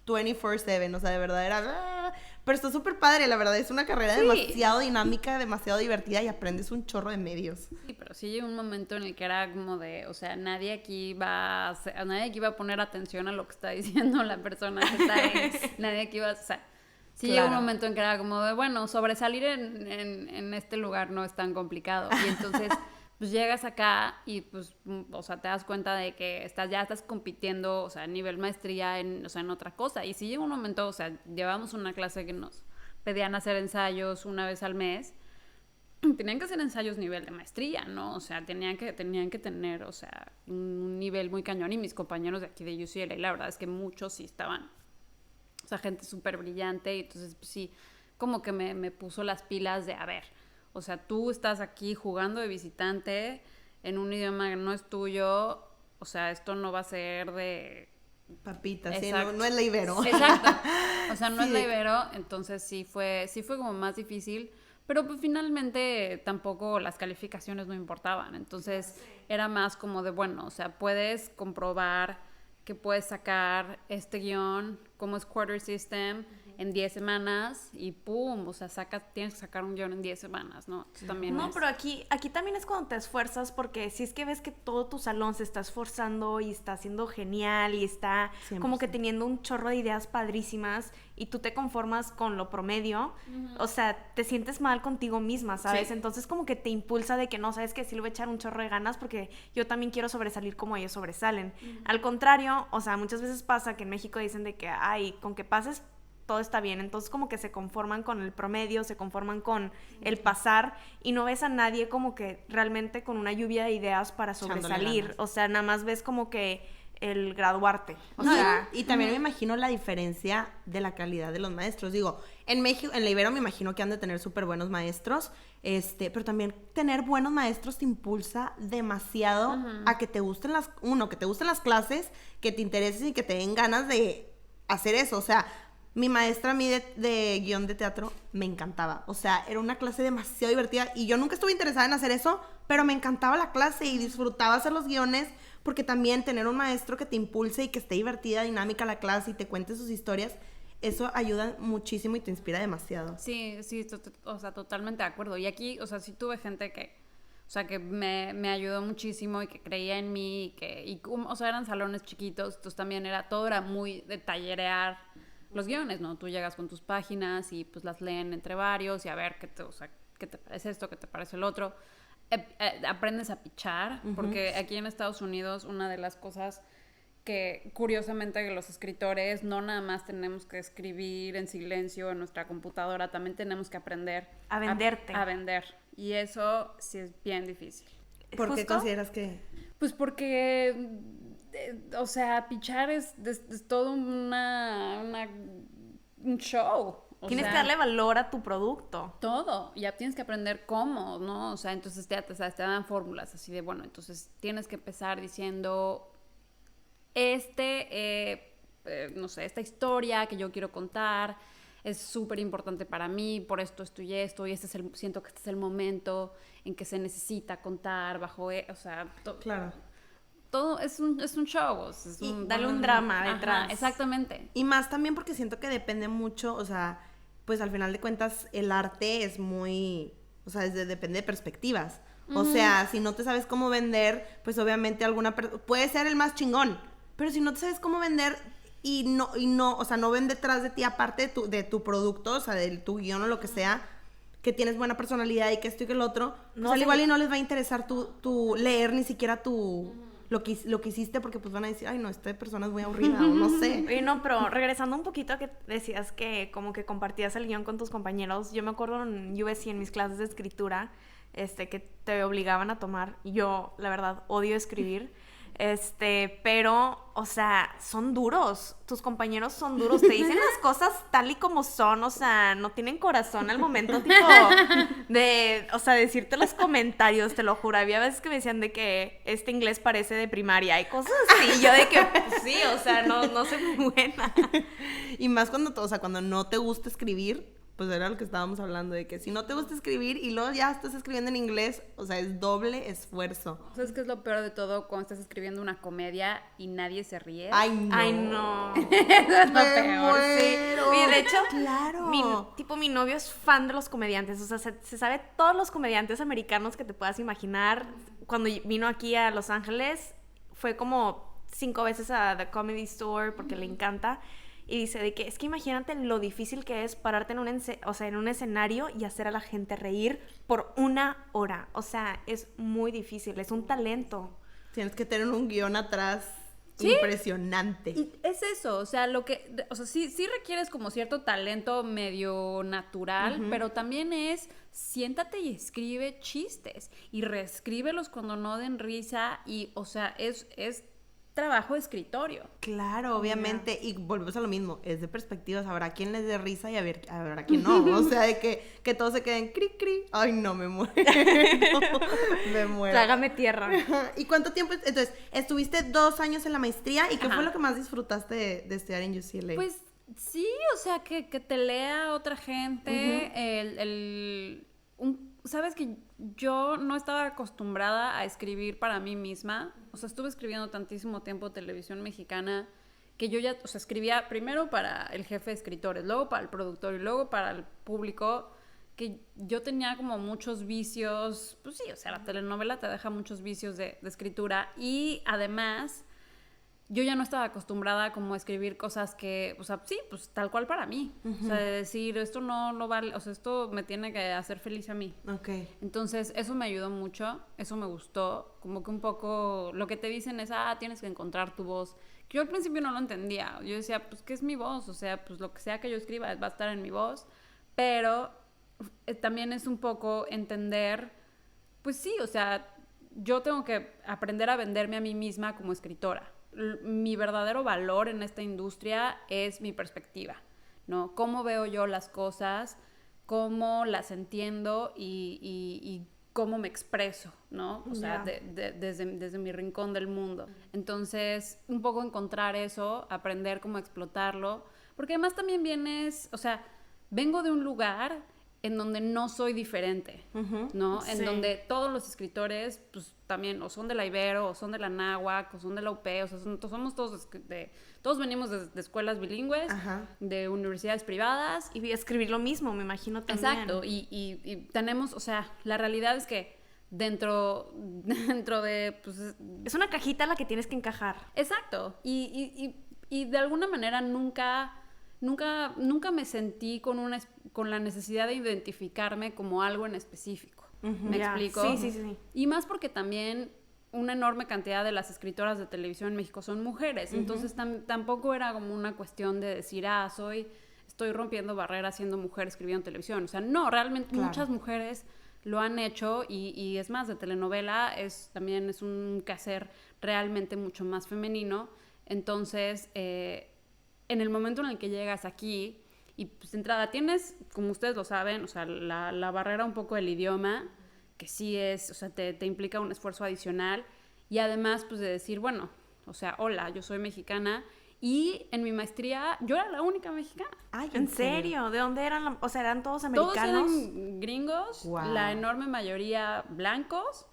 24/7, o sea, de verdad era... Pero está súper padre, la verdad, es una carrera demasiado dinámica, demasiado divertida y aprendes un chorro de medios. Sí, pero sí llegó un momento en el que era como de, o sea, nadie aquí va a poner atención a lo que está diciendo la persona que está ahí, nadie aquí va, o sea, sí llegó un momento en que era como de, bueno, sobresalir en este lugar no es tan complicado, y entonces... Pues llegas acá y pues, o sea, te das cuenta de que ya estás compitiendo, o sea, a nivel maestría en otra cosa. Y si llega un momento, o sea, llevamos una clase que nos pedían hacer ensayos una vez al mes, tenían que hacer ensayos nivel de maestría, ¿no? O sea, tenían que tener, o sea, un nivel muy cañón. Y mis compañeros de aquí de UCLA, la verdad es que muchos sí estaban, o sea, gente súper brillante. Y entonces, pues sí, como que me puso las pilas de, a ver, o sea, tú estás aquí jugando de visitante en un idioma que no es tuyo, o sea, esto no va a ser de... Papitas, sí, Exacto. no es la Ibero. Exacto. O sea, no Sí. es la Ibero, entonces sí fue como más difícil, pero pues finalmente tampoco las calificaciones no importaban, entonces era más como de, bueno, o sea, puedes comprobar que puedes sacar este guión como es Quarter System en 10 semanas y pum, o sea, tienes que sacar un guión en 10 semanas, ¿no? Entonces, también No, es... pero aquí también es cuando te esfuerzas, porque si es que ves que todo tu salón se está esforzando y está haciendo genial y está 100%. como que teniendo un chorro de ideas padrísimas y tú te conformas con lo promedio, o sea, te sientes mal contigo misma, ¿sabes? Sí. Entonces como que te impulsa de que no, sabes que sí le voy a echar un chorro de ganas porque yo también quiero sobresalir como ellos sobresalen. Al contrario, o sea, muchas veces pasa que en México dicen de que, ay, con que pases todo está bien, entonces como que se conforman con el promedio, se conforman con el pasar y no ves a nadie como que realmente con una lluvia de ideas para Echándole sobresalir, ganas. o sea, nada más ves como que el graduarte, o No, sea, y también me imagino la diferencia de la calidad de los maestros. Digo, en México, en la Ibero me imagino que han de tener súper buenos maestros, pero también tener buenos maestros te impulsa demasiado a que te gusten que te gusten las clases, que te intereses y que te den ganas de hacer eso. O sea, mi maestra a mí de guión de teatro me encantaba. O sea, era una clase demasiado divertida y yo nunca estuve interesada en hacer eso, pero me encantaba la clase y disfrutaba hacer los guiones porque también tener un maestro que te impulse y que esté divertida, dinámica la clase y te cuente sus historias, eso ayuda muchísimo y te inspira demasiado. Sí, o sea, totalmente de acuerdo. Y aquí, o sea, sí tuve gente que, o sea, que me ayudó muchísimo y que creía en mí, o sea, eran salones chiquitos, entonces también todo era muy de tallerear los guiones, ¿no? Tú llegas con tus páginas y pues las leen entre varios y a ver o sea, qué te parece esto, qué te parece el otro. Aprendes a pichar, porque aquí en Estados Unidos una de las cosas que curiosamente que los escritores no nada más tenemos que escribir en silencio en nuestra computadora, también tenemos que aprender A venderte. a vender. Y eso sí es bien difícil. ¿Por qué ¿Justo? consideras que...? Pues porque, o sea, pichar es todo un show. Tienes sea, que darle valor a tu producto. todo, ya tienes que aprender cómo, ¿no? O sea, entonces te dan fórmulas así de, bueno, entonces tienes que empezar diciendo, no sé, esta historia que yo quiero contar es súper importante para mí, por esto y esto, y siento que este es el momento en que se necesita contar bajo, o sea, Claro. todo es un show. Dale un drama detrás. Ajá, exactamente. Y más también porque siento que depende mucho, o sea, pues al final de cuentas el arte es muy, o sea, depende de perspectivas. O sea, si no te sabes cómo vender, pues obviamente puede ser el más chingón, pero si no te sabes cómo vender y no, o sea, no ven detrás de ti aparte de tu producto, o sea, de tu guión o lo que sea, que tienes buena personalidad y que esto y que el otro, pues No, al sí. igual y no les va a interesar tu leer ni siquiera lo que hiciste, porque pues van a decir, ay no, esta persona es muy aburrida o no sé. Oye, no, pero regresando un poquito a que decías que como que compartías el guión con tus compañeros, yo me acuerdo en USC, en mis clases de escritura, que te obligaban a tomar, yo la verdad odio escribir, pero, o sea, son duros, tus compañeros son duros, te dicen las cosas tal y como son, o sea, no tienen corazón al momento, tipo, o sea, decirte los comentarios, te lo juro, había veces que me decían de que este inglés parece de primaria, y cosas así, yo de que, pues, sí, o sea, no soy muy buena. Y más cuando no te gusta escribir, pues era lo que estábamos hablando, de que si no te gusta escribir y luego ya estás escribiendo en inglés, o sea, es doble esfuerzo. ¿Sabes qué es lo peor de todo? Cuando estás escribiendo una comedia y nadie se ríe. Ay, no. Ay, no. Eso es lo Me peor. muero. Oye, de hecho, Claro. mi novio es fan de los comediantes, o sea, se sabe todos los comediantes americanos que te puedas imaginar. Cuando vino aquí a Los Ángeles, fue como 5 veces a The Comedy Store porque le encanta. Y dice de que es que imagínate lo difícil que es pararte en un escenario y hacer a la gente reír por 1 hora. O sea, es muy difícil, es un talento. Tienes que tener un guión atrás ¿Sí? impresionante. Y es eso, o sea, sí requieres como cierto talento medio natural, pero también siéntate y escribe chistes y reescríbelos cuando no den risa y, o sea, es trabajo de escritorio. Claro, obviamente, y volvemos a lo mismo, es de perspectivas, habrá quien les dé risa y habrá quien no, o sea, de que todos se queden cri cri, ay no, me muero, me muero. Trágame tierra. ¿Y cuánto tiempo? Entonces, estuviste 2 años en la maestría, ¿y qué Ajá. fue lo que más disfrutaste de estudiar en UCLA? Pues sí, o sea, que te lea otra gente, sabes que yo no estaba acostumbrada a escribir para mí misma, o sea, estuve escribiendo tantísimo tiempo televisión mexicana que yo ya, o sea, escribía primero para el jefe de escritores, luego para el productor y luego para el público, que yo tenía como muchos vicios, pues sí, o sea, la telenovela te deja muchos vicios de escritura y además yo ya no estaba acostumbrada como a escribir cosas que, o sea, sí, pues tal cual para mí. O sea, de decir, esto no vale, o sea, esto me tiene que hacer feliz a mí. Ok. Entonces, eso me ayudó mucho, eso me gustó, como que un poco lo que te dicen es, tienes que encontrar tu voz. Yo al principio no lo entendía, yo decía, pues, ¿qué es mi voz? O sea, pues lo que sea que yo escriba va a estar en mi voz, pero también es un poco entender, pues sí, o sea, yo tengo que aprender a venderme a mí misma como escritora. Mi verdadero valor en esta industria es mi perspectiva, ¿no? Cómo veo yo las cosas, cómo las entiendo y cómo me expreso, ¿no? O sea, desde mi rincón del mundo. Entonces, un poco encontrar eso, aprender cómo explotarlo, porque además también vienes, o sea, vengo de un lugar en donde no soy diferente, ¿no? En donde todos los escritores, pues, también, o son de la Ibero, o son de la Náhuac, o son de la UP, o sea, somos todos todos venimos de escuelas bilingües, de universidades privadas. Y escribir lo mismo, me imagino también. Exacto, y tenemos, o sea, la realidad es que dentro de, pues... Es una cajita a la que tienes que encajar. Exacto, y de alguna manera nunca me sentí con la necesidad de identificarme como algo en específico. ¿Me explico? Sí. Y más porque también una enorme cantidad de las escritoras de televisión en México son mujeres. Entonces tampoco era como una cuestión de decir, estoy rompiendo barreras siendo mujer escribiendo en televisión. O sea, no, realmente muchas mujeres lo han hecho y es más, de telenovela también es un quehacer realmente mucho más femenino. Entonces, en el momento en el que llegas aquí y pues de entrada tienes, como ustedes lo saben, o sea, la barrera un poco del idioma, que sí es, o sea, te implica un esfuerzo adicional y además pues de decir, bueno, o sea, hola, yo soy mexicana y en mi maestría yo era la única mexicana. Ay, ¿en serio? ¿De dónde eran? O sea, ¿eran todos americanos? Todos eran gringos, Wow. La enorme mayoría blancos.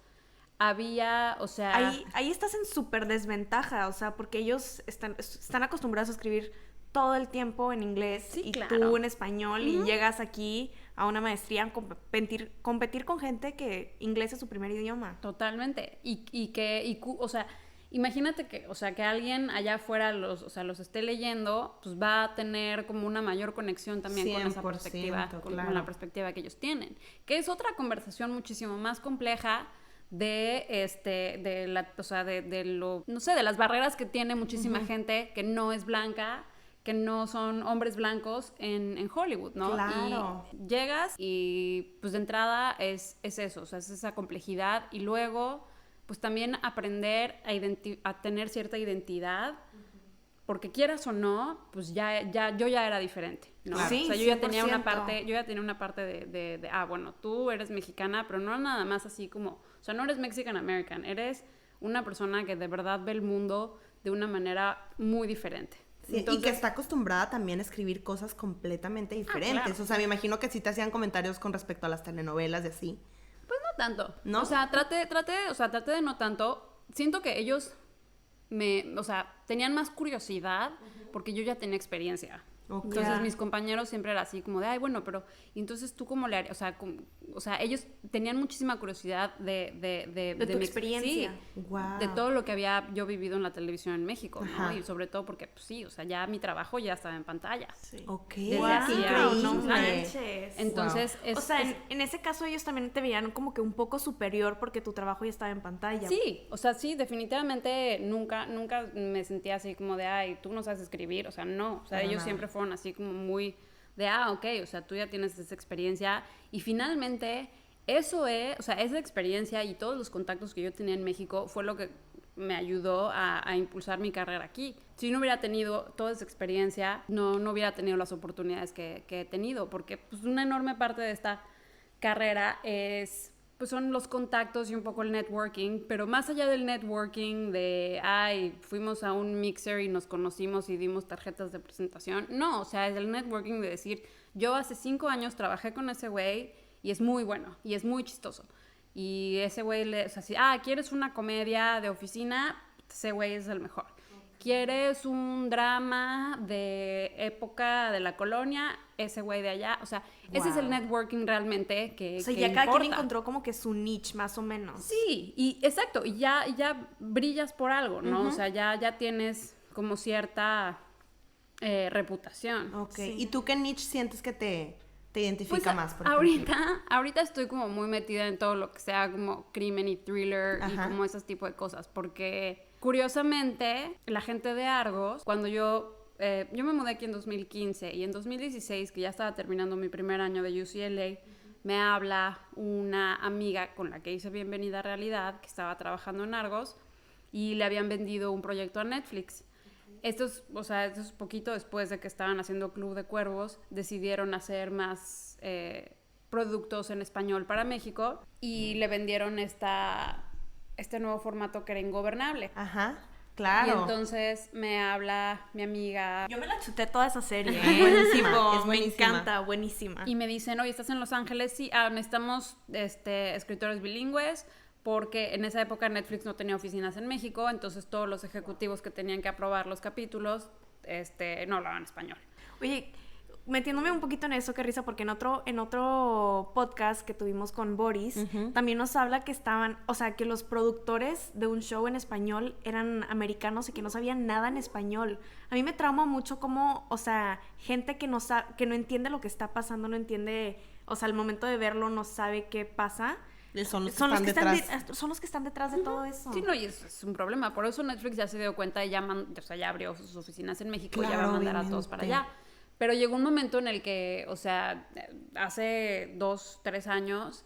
Había, o sea... Ahí estás en súper desventaja, o sea, porque ellos están acostumbrados a escribir todo el tiempo en inglés y tú en español y llegas aquí a una maestría a competir con gente que inglés es su primer idioma. Totalmente. O sea, imagínate que, o sea, que alguien allá afuera los esté leyendo, pues va a tener como una mayor conexión también con esa perspectiva, con la perspectiva que ellos tienen. Que es otra conversación muchísimo más compleja de las barreras que tiene muchísima gente que no es blanca, que no son hombres blancos en Hollywood, ¿no? Claro. Y llegas y pues de entrada es eso, o sea, es esa complejidad y luego pues también aprender a tener cierta identidad, porque quieras o no, pues yo ya era diferente, ¿no? Sí, o sea, yo ya 100%. tenía una parte de bueno, tú eres mexicana, pero no nada más así como, o sea, no eres Mexican American, eres una persona que de verdad ve el mundo de una manera muy diferente. Sí, entonces, y que está acostumbrada también a escribir cosas completamente diferentes. Claro. O sea, me imagino que sí te hacían comentarios con respecto a las telenovelas y así. Pues no tanto. ¿No? O sea, traté de no tanto. Siento que ellos tenían más curiosidad porque yo ya tenía experiencia. Okay. Entonces mis compañeros siempre era así como de, bueno, pero ¿y entonces tú cómo le harías? O sea, ellos tenían muchísima curiosidad de tu experiencia. Sí, Wow. de todo lo que había yo vivido en la televisión en México, ¿no? Ajá. Y sobre todo porque, pues sí, o sea, ya mi trabajo ya estaba en pantalla. Sí. Ok, Desde wow, hacía increíble. no manches. Entonces, O sea, en ese caso ellos también te veían como que un poco superior porque tu trabajo ya estaba en pantalla. Sí, o sea, sí, definitivamente nunca me sentía así como de, tú no sabes escribir, o sea, no, o sea, ellos siempre fueron así como muy de, ok, o sea, tú ya tienes esa experiencia y finalmente eso o sea, esa experiencia y todos los contactos que yo tenía en México fue lo que me ayudó a impulsar mi carrera aquí. Si no hubiera tenido toda esa experiencia, no hubiera tenido las oportunidades que he tenido, porque pues, una enorme parte de esta carrera pues son los contactos y un poco el networking, pero más allá del networking fuimos a un mixer y nos conocimos y dimos tarjetas de presentación, no, o sea, es el networking de decir, yo hace 5 años trabajé con ese güey y es muy bueno y es muy chistoso. Y ese güey, o sea, si ¿quieres una comedia de oficina? Ese güey es el mejor. ¿Quieres un drama de época de la colonia? Ese güey de allá. O sea, ese es el networking realmente que O sea, que ya cada importa. quien encontró como que su niche, más o menos. Sí, y exacto, y ya brillas por algo, ¿no? O sea, ya tienes como cierta reputación. Ok, Sí. ¿y tú qué niche sientes que te identifica Pues, más? Por ejemplo? ahorita estoy como muy metida en todo lo que sea como crimen y thriller y Ajá. como esos tipos de cosas, porque curiosamente la gente de Argos, cuando yo me mudé aquí en 2015 y en 2016, que ya estaba terminando mi primer año de UCLA, me habla una amiga con la que hice Bienvenida a Realidad, que estaba trabajando en Argos, y le habían vendido un proyecto a Netflix. Esto es poquito después de que estaban haciendo Club de Cuervos, decidieron hacer más productos en español para México y le vendieron este nuevo formato que era Ingobernable. Ajá, claro. Y entonces me habla mi amiga Yo me la chuté toda esa serie. Buenísima, Tipo, es buenísima. Me encanta, buenísima. y me dicen, oye, ¿estás en Los Ángeles? Sí, necesitamos escritores bilingües, porque en esa época Netflix no tenía oficinas en México, entonces todos los ejecutivos que tenían que aprobar los capítulos no hablaban español. Oye, metiéndome un poquito en eso, qué risa, porque en otro podcast que tuvimos con Boris, también nos habla que que los productores de un show en español eran americanos y que no sabían nada en español. A mí me trauma mucho como, o sea, gente que no entiende lo que está pasando, no entiende, o sea, al momento de verlo no sabe qué pasa. Son los que están detrás de todo eso. Sí, no, y es un problema. Por eso Netflix ya se dio cuenta y ya abrió sus oficinas en México y ya va a Claro, mandar a todos para allá. Pero llegó un momento en el que, o sea, hace 2, 3 años,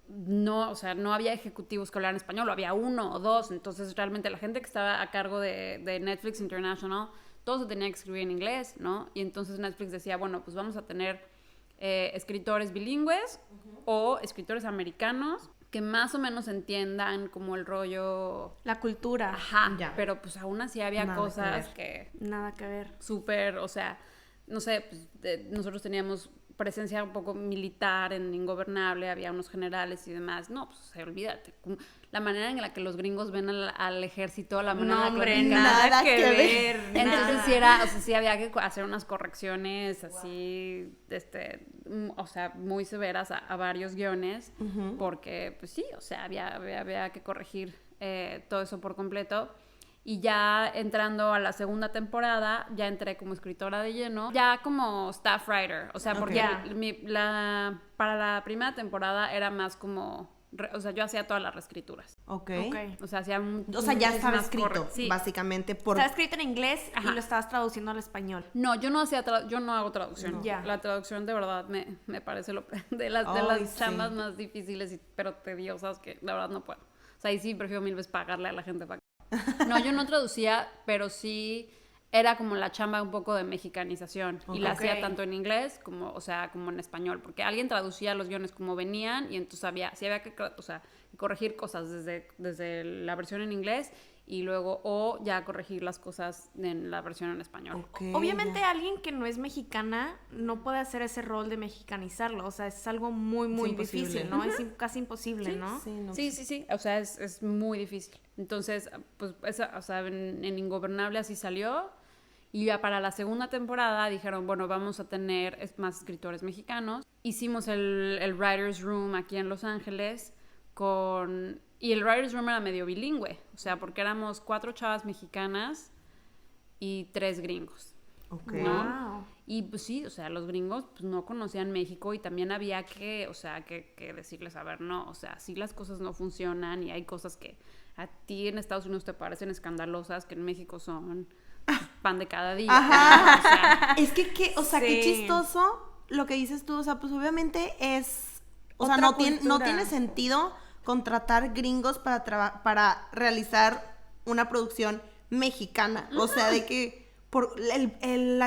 no había ejecutivos que hablaran español, o había 1 o 2. Entonces, realmente la gente que estaba a cargo de Netflix International, todo se tenía que escribir en inglés, ¿no? Y entonces Netflix decía, bueno, pues vamos a tener escritores bilingües o escritores americanos que más o menos entiendan como el rollo... La cultura. Ajá, Ya. pero pues aún así había Nada cosas que Nada que ver. súper, o sea, no sé, pues, nosotros teníamos presencia un poco militar en Ingobernable, había unos generales y demás. No, pues olvídate. La manera en la que los gringos ven al ejército, la manera No, en la hombre, que nada que ver. entonces sí era, o sea, sí había que hacer unas correcciones así, o sea, muy severas a varios guiones, porque, pues sí, o sea, había que corregir todo eso por completo. Y ya entrando a la segunda temporada, ya entré como escritora de lleno, ya como staff writer, o sea, porque para la primera temporada era más como, o sea, yo hacía todas las reescrituras. Ok. O sea, hacía Ya estaba escrito, sí. básicamente, Estaba escrito en inglés Ajá. y lo estabas traduciendo al español. No, yo no hago traducción. No. Ya. La traducción de verdad me parece de las Ay, chambas sí. más difíciles pero tediosas que la verdad no puedo. O sea, ahí sí prefiero 1000 veces pagarle a la gente para... No, yo no traducía, pero sí era como la chamba un poco de mexicanización. Y la hacía tanto en inglés como, o sea, como en español. Porque alguien traducía los guiones como venían y entonces había que, o sea, corregir cosas desde la versión en inglés y luego o ya corregir las cosas en la versión en español. Ok, Obviamente ya. alguien que no es mexicana no puede hacer ese rol de mexicanizarlo, o sea, es algo muy, muy imposible. difícil, ¿no? Es casi imposible, ¿no? Sí, no. Sí, o sea, es muy difícil. Entonces, pues, o sea, en Ingobernable así salió. Y ya para la segunda temporada dijeron, bueno, vamos a tener más escritores mexicanos. Hicimos el Writer's Room aquí en Los Ángeles y el Writer's Room era medio bilingüe, o sea, porque éramos 4 chavas mexicanas y 3 gringos. Ok. ¿no? Wow. Y pues sí, o sea, los gringos pues, no conocían México y también había que, o sea, que decirles, a ver, no, o sea, sí las cosas no funcionan y hay cosas que a ti en Estados Unidos te parecen escandalosas que en México son pan de cada día. Ajá. O sea, Es que, o sea, qué Sí. chistoso lo que dices tú, o sea, pues obviamente es, o sea, Otra no tiene cultura. sentido contratar gringos para realizar una producción mexicana. O sea, de que por el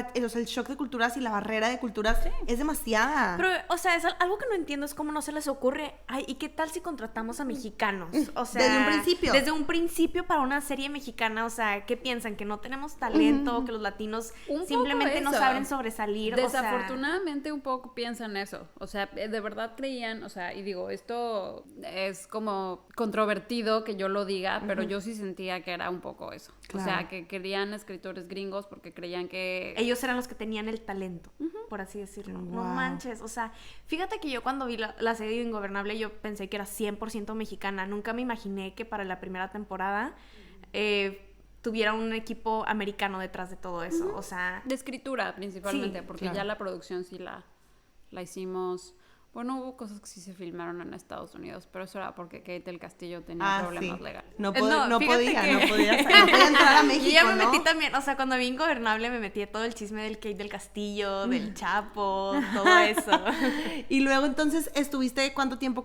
shock de culturas y la barrera de culturas es demasiada. Pero, o sea, es algo que no entiendo es cómo no se les ocurre, ay, ¿y qué tal si contratamos a mexicanos? O sea, desde un principio. Desde un principio para una serie mexicana, o sea, ¿qué piensan? ¿Que no tenemos talento? ¿Que los latinos simplemente no saben sobresalir? Desafortunadamente un poco piensan eso. O sea, de verdad creían, o sea, y digo, esto es como controvertido que yo lo diga, pero yo sí sentía que era un poco eso. Claro. O sea, que querían escritores gringos porque creían que... ellos eran los que tenían el talento, por así decirlo. Wow. No manches, o sea, fíjate que yo cuando vi la serie Ingobernable, yo pensé que era 100% mexicana. Nunca me imaginé que para la primera temporada tuviera un equipo americano detrás de todo eso, o sea... de escritura, principalmente, sí, porque ya la producción sí la hicimos... Bueno, hubo cosas que sí se filmaron en Estados Unidos, pero eso era porque Kate del Castillo tenía problemas legales. No podía entrar a México, yo ya me metí también, o sea, cuando vi Ingobernable me metí todo el chisme del Kate del Castillo, del Chapo, todo eso. Y luego, entonces, ¿estuviste cuánto tiempo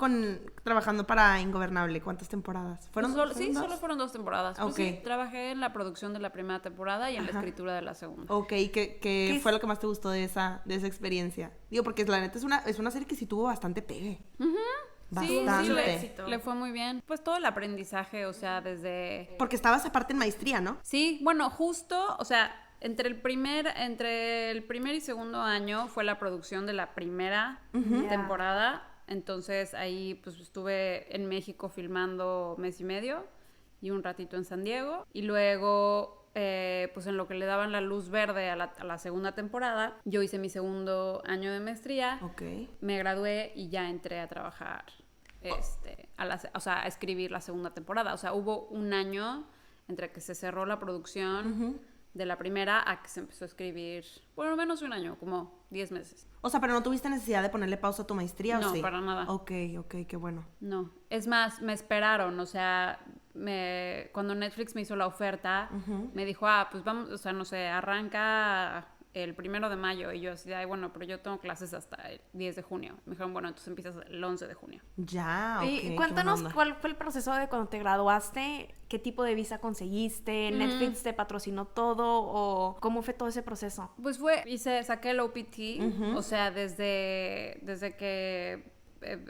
trabajando para Ingobernable? ¿Cuántas temporadas? Solo fueron 2 temporadas. Pues sí, trabajé en la producción de la primera temporada y en la escritura de la segunda. Ok, ¿qué fue lo que más te gustó de esa experiencia? Digo, porque la neta es una serie que sí tuvo bastante pegue. Bastante. Sí, le fue muy bien. Pues todo el aprendizaje, o sea, desde... porque estabas aparte en maestría, ¿no? Sí, bueno, justo, o sea, entre el primer y segundo año fue la producción de la primera temporada. Entonces ahí pues estuve en México filmando mes y medio y un ratito en San Diego. Y luego... pues en lo que le daban la luz verde a la segunda temporada, yo hice mi segundo año de maestría, me gradué y ya entré a trabajar, a escribir la segunda temporada. O sea, hubo un año entre que se cerró la producción de la primera a que se empezó a escribir, bueno, menos de un año, como 10 meses. O sea, pero no tuviste necesidad de ponerle pausa a tu maestría, no, ¿o sí? No, para nada. Ok, qué bueno. No, es más, me esperaron, o sea... cuando Netflix me hizo la oferta, me dijo, pues vamos, o sea, no sé, arranca el 1 de mayo. Y yo así, bueno, pero yo tengo clases hasta el 10 de junio. Me dijeron, bueno, entonces empiezas el 11 de junio. Ya, ok. Y cuéntanos cuál fue el proceso de cuando te graduaste, qué tipo de visa conseguiste, Netflix te patrocinó todo, o cómo fue todo ese proceso. Pues saqué el OPT, o sea, desde que...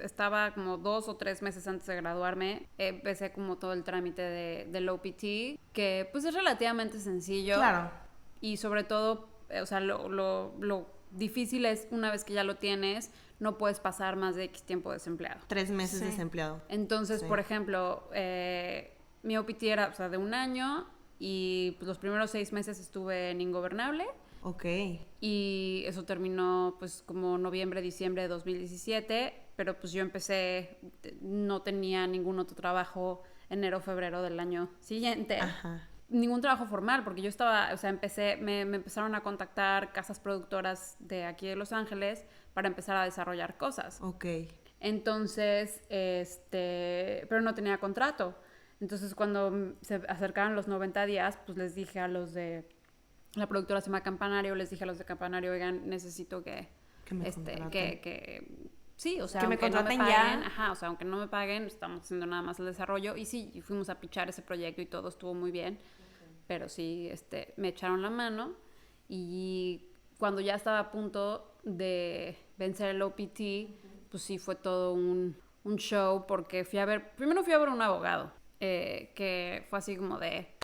estaba como 2 o 3 meses antes de graduarme, empecé como todo el trámite del OPT, que pues es relativamente sencillo. Claro. Y sobre todo, o sea, lo difícil es una vez que ya lo tienes, no puedes pasar más de X tiempo desempleado. 3 meses desempleado. Entonces, por ejemplo, mi OPT era, o sea, de un año y pues, los primeros 6 meses estuve en Ingobernable. Ok. Y eso terminó pues como noviembre, diciembre de 2017, pero pues yo empecé, no tenía ningún otro trabajo enero, febrero del año siguiente. Ajá. Ningún trabajo formal, porque yo estaba, o sea, me empezaron a contactar casas productoras de aquí de Los Ángeles para empezar a desarrollar cosas. Ok. Entonces, pero no tenía contrato. Entonces cuando se acercaban los 90 días, pues les dije a los de... La productora se llama Campanario, les dije a los de Campanario, oigan, necesito que me sí, o sea, que me contraten ya. Ajá, o sea, aunque no me paguen, estamos haciendo nada más el desarrollo. Y sí, y fuimos a pichar ese proyecto y todo estuvo muy bien. Pero sí, me echaron la mano. Y cuando ya estaba a punto de vencer el OPT, pues sí, fue todo un show, porque primero fui a ver un abogado, que fue así como de...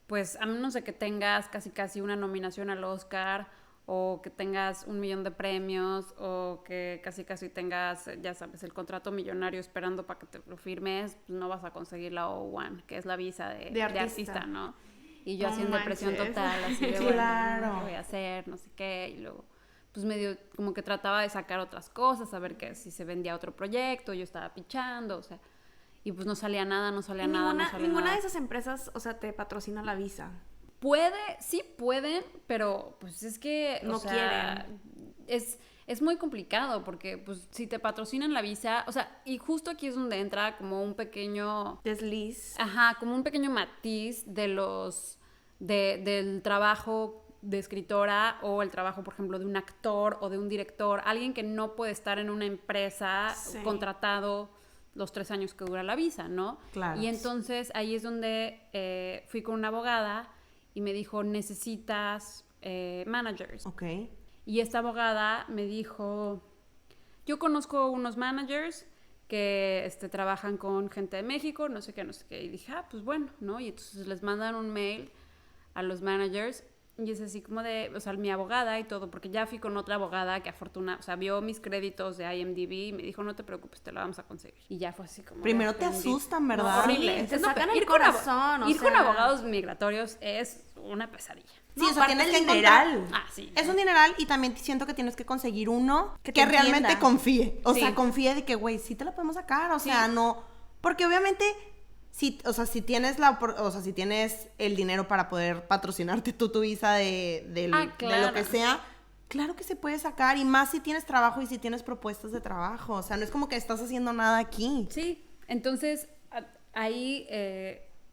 Pues a menos de que tengas casi una nominación al Oscar, o que tengas 1 millón de premios, o que casi tengas, ya sabes, el contrato millonario esperando para que te lo firmes, pues no vas a conseguir la O1, que es la visa de artista, ¿no? Y yo así en depresión total, así de, bueno, ¿qué voy a hacer? No sé qué, y luego pues medio como que trataba de sacar otras cosas, a ver que si se vendía otro proyecto, yo estaba pichando, o sea... Y pues no salía nada. Ninguna de esas empresas, o sea, te patrocina la visa. Sí pueden, pero pues es que... No quieren. Es muy complicado porque pues si te patrocinan la visa, o sea, y justo aquí es donde entra como un pequeño... desliz. Ajá, como un pequeño matiz del trabajo de escritora o el trabajo, por ejemplo, de un actor o de un director, alguien que no puede estar en una empresa contratado... los 3 años que dura la visa, ¿no? Claro. Y entonces ahí es donde fui con una abogada y me dijo, necesitas managers. Ok. Y esta abogada me dijo, yo conozco unos managers que trabajan con gente de México, no sé qué. Y dije, pues bueno, ¿no? Y entonces les mandan un mail a los managers y es así como de, o sea, mi abogada y todo, porque ya fui con otra abogada que o sea, vio mis créditos de IMDb y me dijo, no te preocupes, te lo vamos a conseguir. Y ya fue así como... Primero te asustan, ¿verdad? No, horrible. Te sacan el corazón, Ir con abogados migratorios es una pesadilla. Sí, o sea, tienes que dineral. Sí. Es un dineral y también siento que tienes que conseguir uno que que te realmente entienda. confíe. O Sí. sea, confíe de que, güey, sí te la podemos sacar. O sea, no... Porque obviamente, si tienes si tienes el dinero para poder patrocinarte tu visa de lo que sea, claro que se puede sacar. Y más si tienes trabajo y si tienes propuestas de trabajo. O sea, no es como que estás haciendo nada aquí. Sí, entonces ahí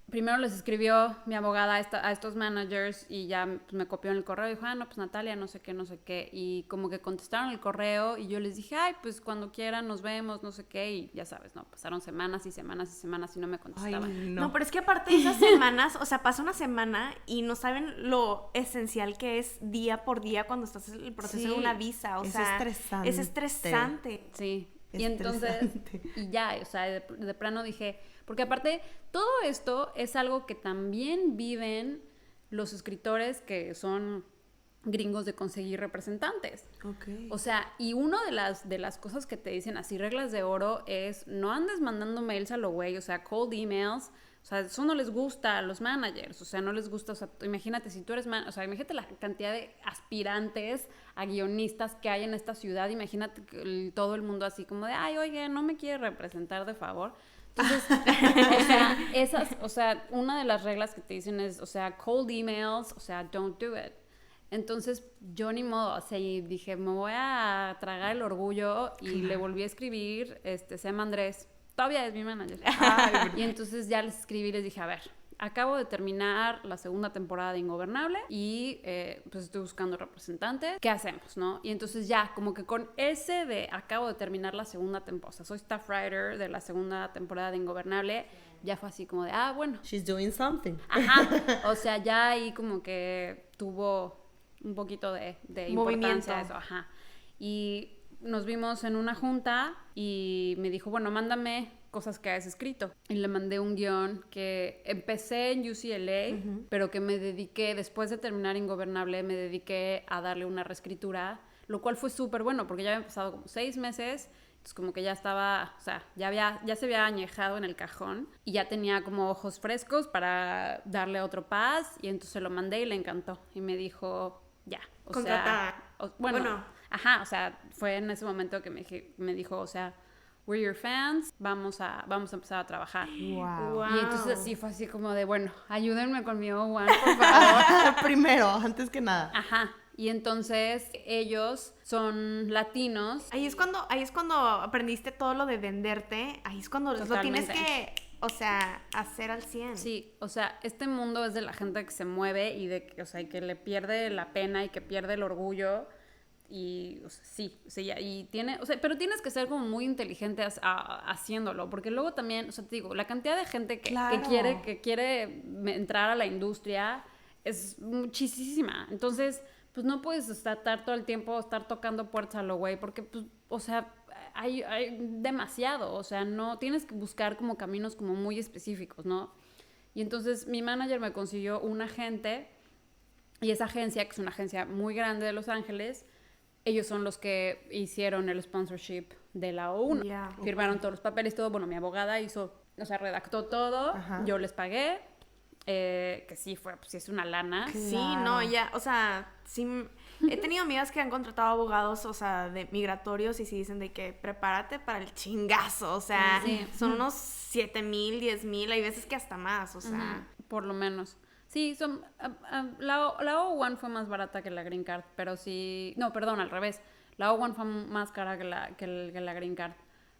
primero les escribió mi abogada a estos managers y ya pues, me copió en el correo y dijo, no, pues Natalia, no sé qué. Y como que contestaron el correo y yo les dije, pues cuando quieran nos vemos, no sé qué. Y ya sabes, ¿no? Pasaron semanas y no me contestaban. No, pero es que aparte de esas semanas, o sea, pasa una semana y no saben lo esencial que es día por día cuando estás en el proceso de una visa. O sea, estresante. es estresante. Sí. Y entonces, y ya, o sea, de plano dije, porque aparte, todo esto es algo que también viven los escritores que son gringos de conseguir representantes. Okay. O sea, y una de las cosas que te dicen así, reglas de oro, es no andes mandando mails a lo güey, o sea, cold emails. O sea, eso no les gusta a los managers, o sea, no les gusta, o sea, imagínate, si tú eres o sea, imagínate la cantidad de aspirantes a guionistas que hay en esta ciudad, imagínate todo el mundo así como de, oye, no me quiere representar de favor. Entonces, o sea, una de las reglas que te dicen es, o sea, cold emails, o sea, don't do it. Entonces, yo ni modo, o sea, y dije, me voy a tragar el orgullo y le volví a escribir, se llama Andrés. Todavía es mi manager. Y entonces ya les escribí y les dije, a ver, acabo de terminar la segunda temporada de Ingobernable y pues estoy buscando representante. ¿Qué hacemos, no? Y entonces ya, como que con ese de acabo de terminar la segunda temporada, o sea, soy staff writer de la segunda temporada de Ingobernable, ya fue así como de, bueno. She's doing something. Ajá, o sea, ya ahí como que tuvo un poquito de importancia eso, ajá. Y nos vimos en una junta y me dijo, bueno, mándame cosas que hayas escrito. Y le mandé un guión que empecé en UCLA, pero que me dediqué, después de terminar Ingobernable, me dediqué a darle una reescritura, lo cual fue súper bueno, porque ya habían pasado como 6 meses, entonces como que ya estaba, o sea, ya se había añejado en el cajón y ya tenía como ojos frescos para darle otro pass, y entonces lo mandé y le encantó. Y me dijo, ya, o contratada. sea... bueno. Ajá, o sea, fue en ese momento que me dijo, o sea, we're your fans, vamos a empezar a trabajar. Wow. Y entonces así fue así como de, bueno, ayúdenme con mi O1, por favor. Primero, antes que nada. Ajá. Y entonces ellos son latinos. Ahí es cuando aprendiste todo lo de venderte, ahí es cuando lo tienes que, o sea, hacer al 100. Sí, o sea, este mundo es de la gente que se mueve y de que, o sea, y que le pierde la pena y que pierde el orgullo. Y o sea, sí, y tiene, o sea, pero tienes que ser como muy inteligente haciéndolo, porque luego también, o sea, te digo, la cantidad de gente que quiere entrar a la industria es muchísima. Entonces, pues no puedes estar todo el tiempo tocando puertas a lo güey, porque pues, o sea, hay demasiado, o sea, no tienes que buscar como caminos como muy específicos, ¿no? Y entonces mi manager me consiguió un agente, y esa agencia, que es una agencia muy grande de Los Ángeles, ellos son los que hicieron el sponsorship de la O1. Yeah. Firmaron todos los papeles, todo. Bueno, mi abogada redactó todo. Ajá. Yo les pagué. Que sí, pues sí es una lana. Claro. Sí, no, ya, o sea, sí, he tenido amigas que han contratado abogados, o sea, de migratorios y sí dicen de que prepárate para el chingazo, o sea, Sí. son unos 7,000, 10,000, hay veces que hasta más, o sea. Por lo menos. Sí, la O1 fue más barata que la Green Card, pero sí... No, perdón, al revés. La O1 fue más cara que la Green Card.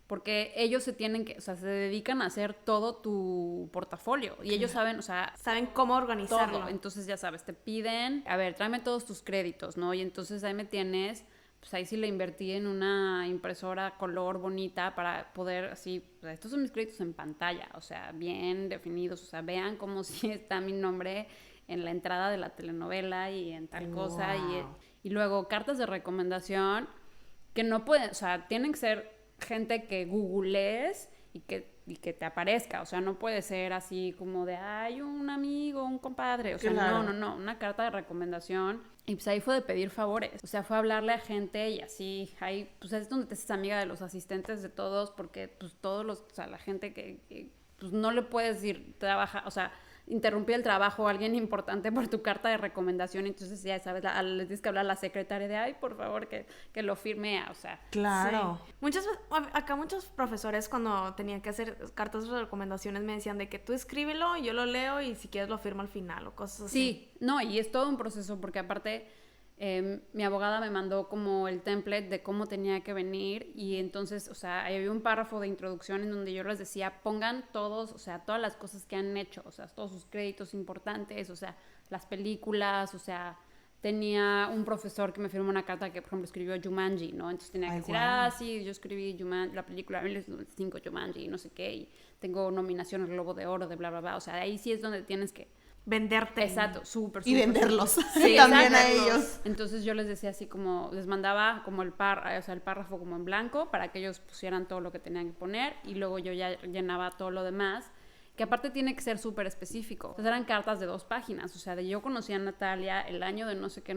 Porque ellos se dedican a hacer todo tu portafolio. Y ellos saben, o sea... Saben cómo organizarlo. Todo. Entonces, ya sabes, te piden... A ver, tráeme todos tus créditos, ¿no? Y entonces ahí me tienes... pues ahí sí le invertí en una impresora color bonita para poder así, pues estos son mis créditos en pantalla, o sea, bien definidos, o sea, vean como si está mi nombre en la entrada de la telenovela y en tal cosa, y luego cartas de recomendación que no pueden, o sea, tienen que ser gente que googlees y que te aparezca, o sea, no puede ser así como de, ay, un amigo, un compadre, o sea, claro. no, una carta de recomendación. Y pues ahí fue de pedir favores, o sea, fue hablarle a gente y así, ahí, pues es donde te haces amiga de los asistentes de todos, porque pues todos los, o sea, la gente que pues no le puedes decir, trabaja, o sea, interrumpir el trabajo a alguien importante por tu carta de recomendación, entonces ya sabes, le tienes que hablar a la secretaria de, ay, por favor, que lo firme, o sea. Claro. Sí. Acá muchos profesores cuando tenía que hacer cartas de recomendaciones me decían de que tú escríbelo, yo lo leo y si quieres lo firmo al final o cosas así. Sí, no, y es todo un proceso porque aparte mi abogada me mandó como el template de cómo tenía que venir y entonces, o sea, ahí había un párrafo de introducción en donde yo les decía, pongan todos, o sea, todas las cosas que han hecho, o sea, todos sus créditos importantes, o sea, las películas, o sea, tenía un profesor que me firmó una carta que, por ejemplo, escribió Jumanji, ¿no? Entonces tenía que decir, sí, yo escribí Jumanji, la película 1995 Jumanji, no sé qué, y tengo nominación al Globo de Oro de bla, bla, bla, o sea, ahí sí es donde tienes que venderte. Exacto, súper. Y venderlos sí, también a ellos. Entonces yo les decía así como, les mandaba como el párrafo como en blanco para que ellos pusieran todo lo que tenían que poner y luego yo ya llenaba todo lo demás, que aparte tiene que ser súper específico. Entonces eran cartas de 2 páginas, o sea, de yo conocí a Natalia el año de no sé qué,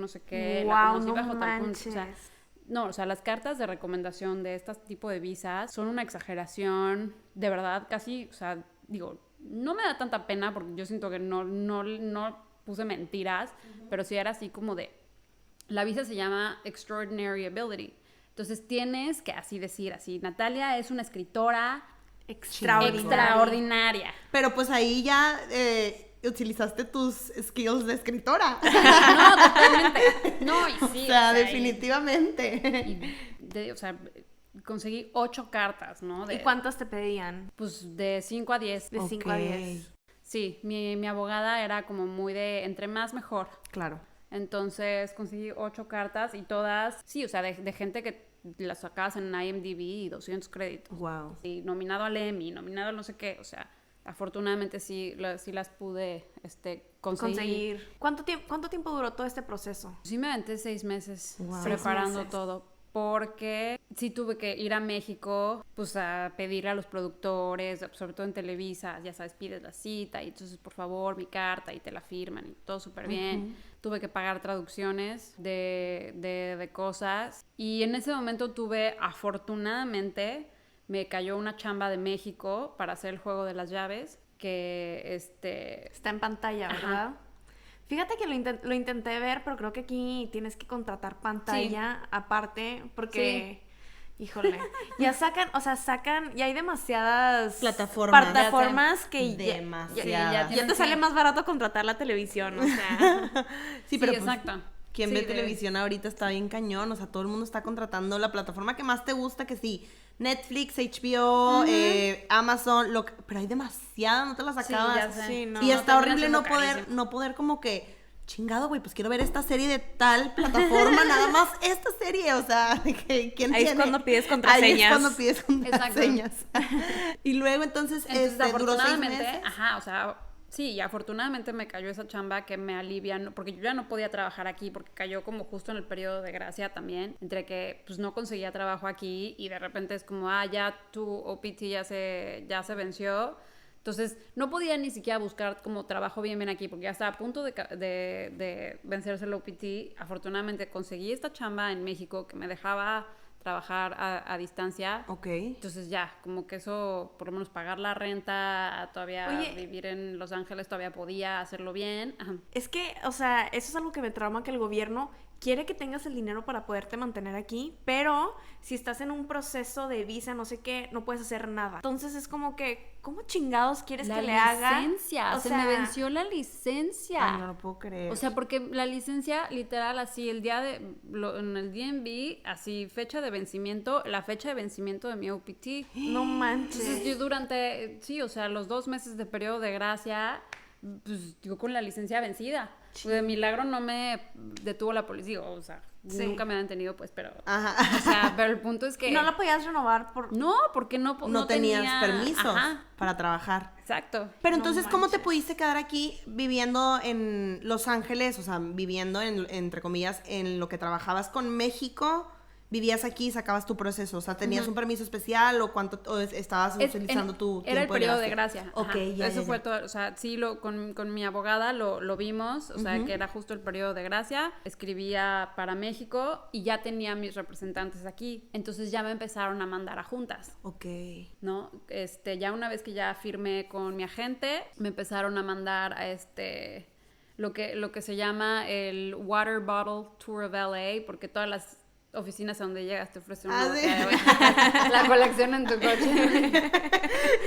la conocí bajo tal punto, o sea, no, o sea, las cartas de recomendación de este tipo de visas son una exageración, de verdad, casi, o sea, digo, no me da tanta pena porque yo siento que no puse mentiras, pero sí era así como de, la visa se llama Extraordinary Ability, entonces tienes que así decir, así, Natalia es una escritora extraordinaria. Pero pues ahí ya utilizaste tus skills de escritora. No, totalmente. No, y sí. O sea, definitivamente. O sea, conseguí 8 cartas, ¿no? ¿Y cuántas te pedían? Pues de 5 a 10. De 5 a 10. Sí, mi abogada era como muy de entre más mejor. Claro. Entonces conseguí 8 cartas y todas, sí, o sea, de gente que las sacabas en IMDb y 200 créditos. Wow. Sí, nominado al Emmy, nominado al no sé qué, o sea, afortunadamente sí las pude conseguir. ¿Cuánto tiempo duró todo este proceso? Sí me aventé 6 meses Wow. preparando 6 meses. todo. Porque sí tuve que ir a México, pues a pedirle a los productores, sobre todo en Televisa, ya sabes, pides la cita y entonces por favor mi carta y te la firman y todo súper bien. Tuve que pagar traducciones de cosas y en ese momento afortunadamente, me cayó una chamba de México para hacer el juego de las llaves que Está en pantalla, ¿verdad? Ajá. Fíjate que lo intenté ver, pero creo que aquí tienes que contratar pantalla aparte, porque, híjole, ya sacan, ya hay demasiadas plataformas que demasiadas. ya te sale más barato contratar la televisión, o sea. Sí, pero pues, exacto. quien ve televisión ahorita está bien cañón, o sea, todo el mundo está contratando la plataforma que más te gusta, que sí, Netflix, HBO, Amazon, pero hay demasiada, no te las acabas. ya sé. Sí, no, y está horrible no carísimo. poder como que, chingado, güey, pues quiero ver esta serie de tal plataforma, nada más esta serie, o sea, ¿quién tiene? Ahí es cuando pides contraseñas. Ahí es cuando pides contraseñas. Y luego entonces duró 6 meses. Ajá, o sea, sí, y afortunadamente me cayó esa chamba que me alivia, porque yo ya no podía trabajar aquí, porque cayó como justo en el periodo de gracia también, entre que pues no conseguía trabajo aquí y de repente es como, ya tu OPT ya se venció. Entonces, no podía ni siquiera buscar como trabajo bien aquí, porque ya estaba a punto de vencerse el OPT. Afortunadamente conseguí esta chamba en México que me dejaba trabajar a distancia. Ok. Entonces ya, como que eso, por lo menos pagar la renta, todavía vivir en Los Ángeles, todavía podía hacerlo bien. Ajá. Es que, o sea, eso es algo que me trauma, que el gobierno quiere que tengas el dinero para poderte mantener aquí, pero si estás en un proceso de visa, no sé qué, no puedes hacer nada. Entonces es como que, ¿cómo chingados quieres que le haga? Se me venció la licencia. Ay, no lo puedo creer. O sea, porque la licencia, literal, así, en el DMV, así, fecha de vencimiento, la fecha de vencimiento de mi OPT. No manches. Entonces yo o sea, los 2 meses de periodo de gracia, pues digo, con la licencia vencida. Sí. De milagro no me detuvo la policía, o sea, nunca me han detenido, pues, pero... Ajá. O sea, pero el punto es que... ¿No la podías renovar por...? No, porque no tenías tenía... permisos para trabajar. Exacto. Pero entonces, ¿cómo te pudiste quedar aquí viviendo en Los Ángeles? O sea, viviendo, entre comillas, en lo que trabajabas con México... ¿Vivías aquí y sacabas tu proceso? O sea, ¿tenías un permiso especial o estabas utilizando tu tiempo? Era el periodo de gracia. Ok, Eso fue todo. O sea, sí, con mi abogada lo vimos. O sea, que era justo el periodo de gracia. Escribía para México y ya tenía mis representantes aquí. Entonces ya me empezaron a mandar a juntas. Ok. ¿No? Ya una vez que ya firmé con mi agente, me empezaron a mandar a lo que se llama el Water Bottle Tour of LA, porque todas las oficinas a donde llegas te ofrecen la colección en tu coche.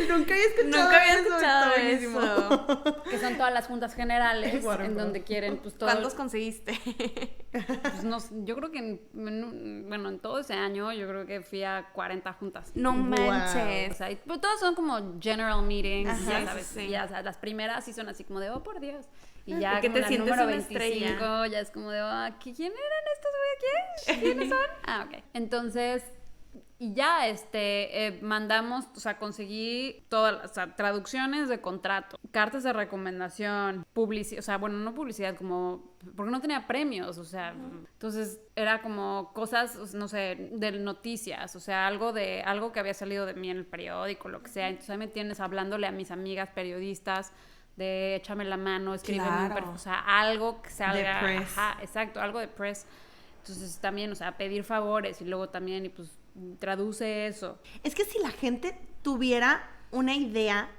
Nunca había escuchado eso. Que son todas las juntas generales en donde quieren pues todo. ¿Cuántos conseguiste? Pues no, yo creo que en todo ese año yo creo que fui a 40 juntas. No manches. O sea, pues todas son como general meetings. Ajá, ya sabes, sí. Ya, o sea, las primeras sí son así como de, oh, por Dios. Y ya que como te sientes número una 25 estrella. ya es como de, ¿quién eran estos güey? ¿Quiénes son? Ah, ok. Entonces, y ya mandamos, o sea, conseguí todas, o sea, traducciones de contrato, cartas de recomendación, publicidad, o sea, bueno, no publicidad, como, porque no tenía premios, o sea, entonces era como cosas, no sé, de noticias, o sea, algo que había salido de mí en el periódico, lo que sea. Entonces ahí me tienes hablándole a mis amigas periodistas de échame la mano, escríbeme o sea, algo que salga. De press. Ajá, exacto, algo de press. Entonces también, o sea, pedir favores y luego también, y pues traduce eso. Es que si la gente tuviera una idea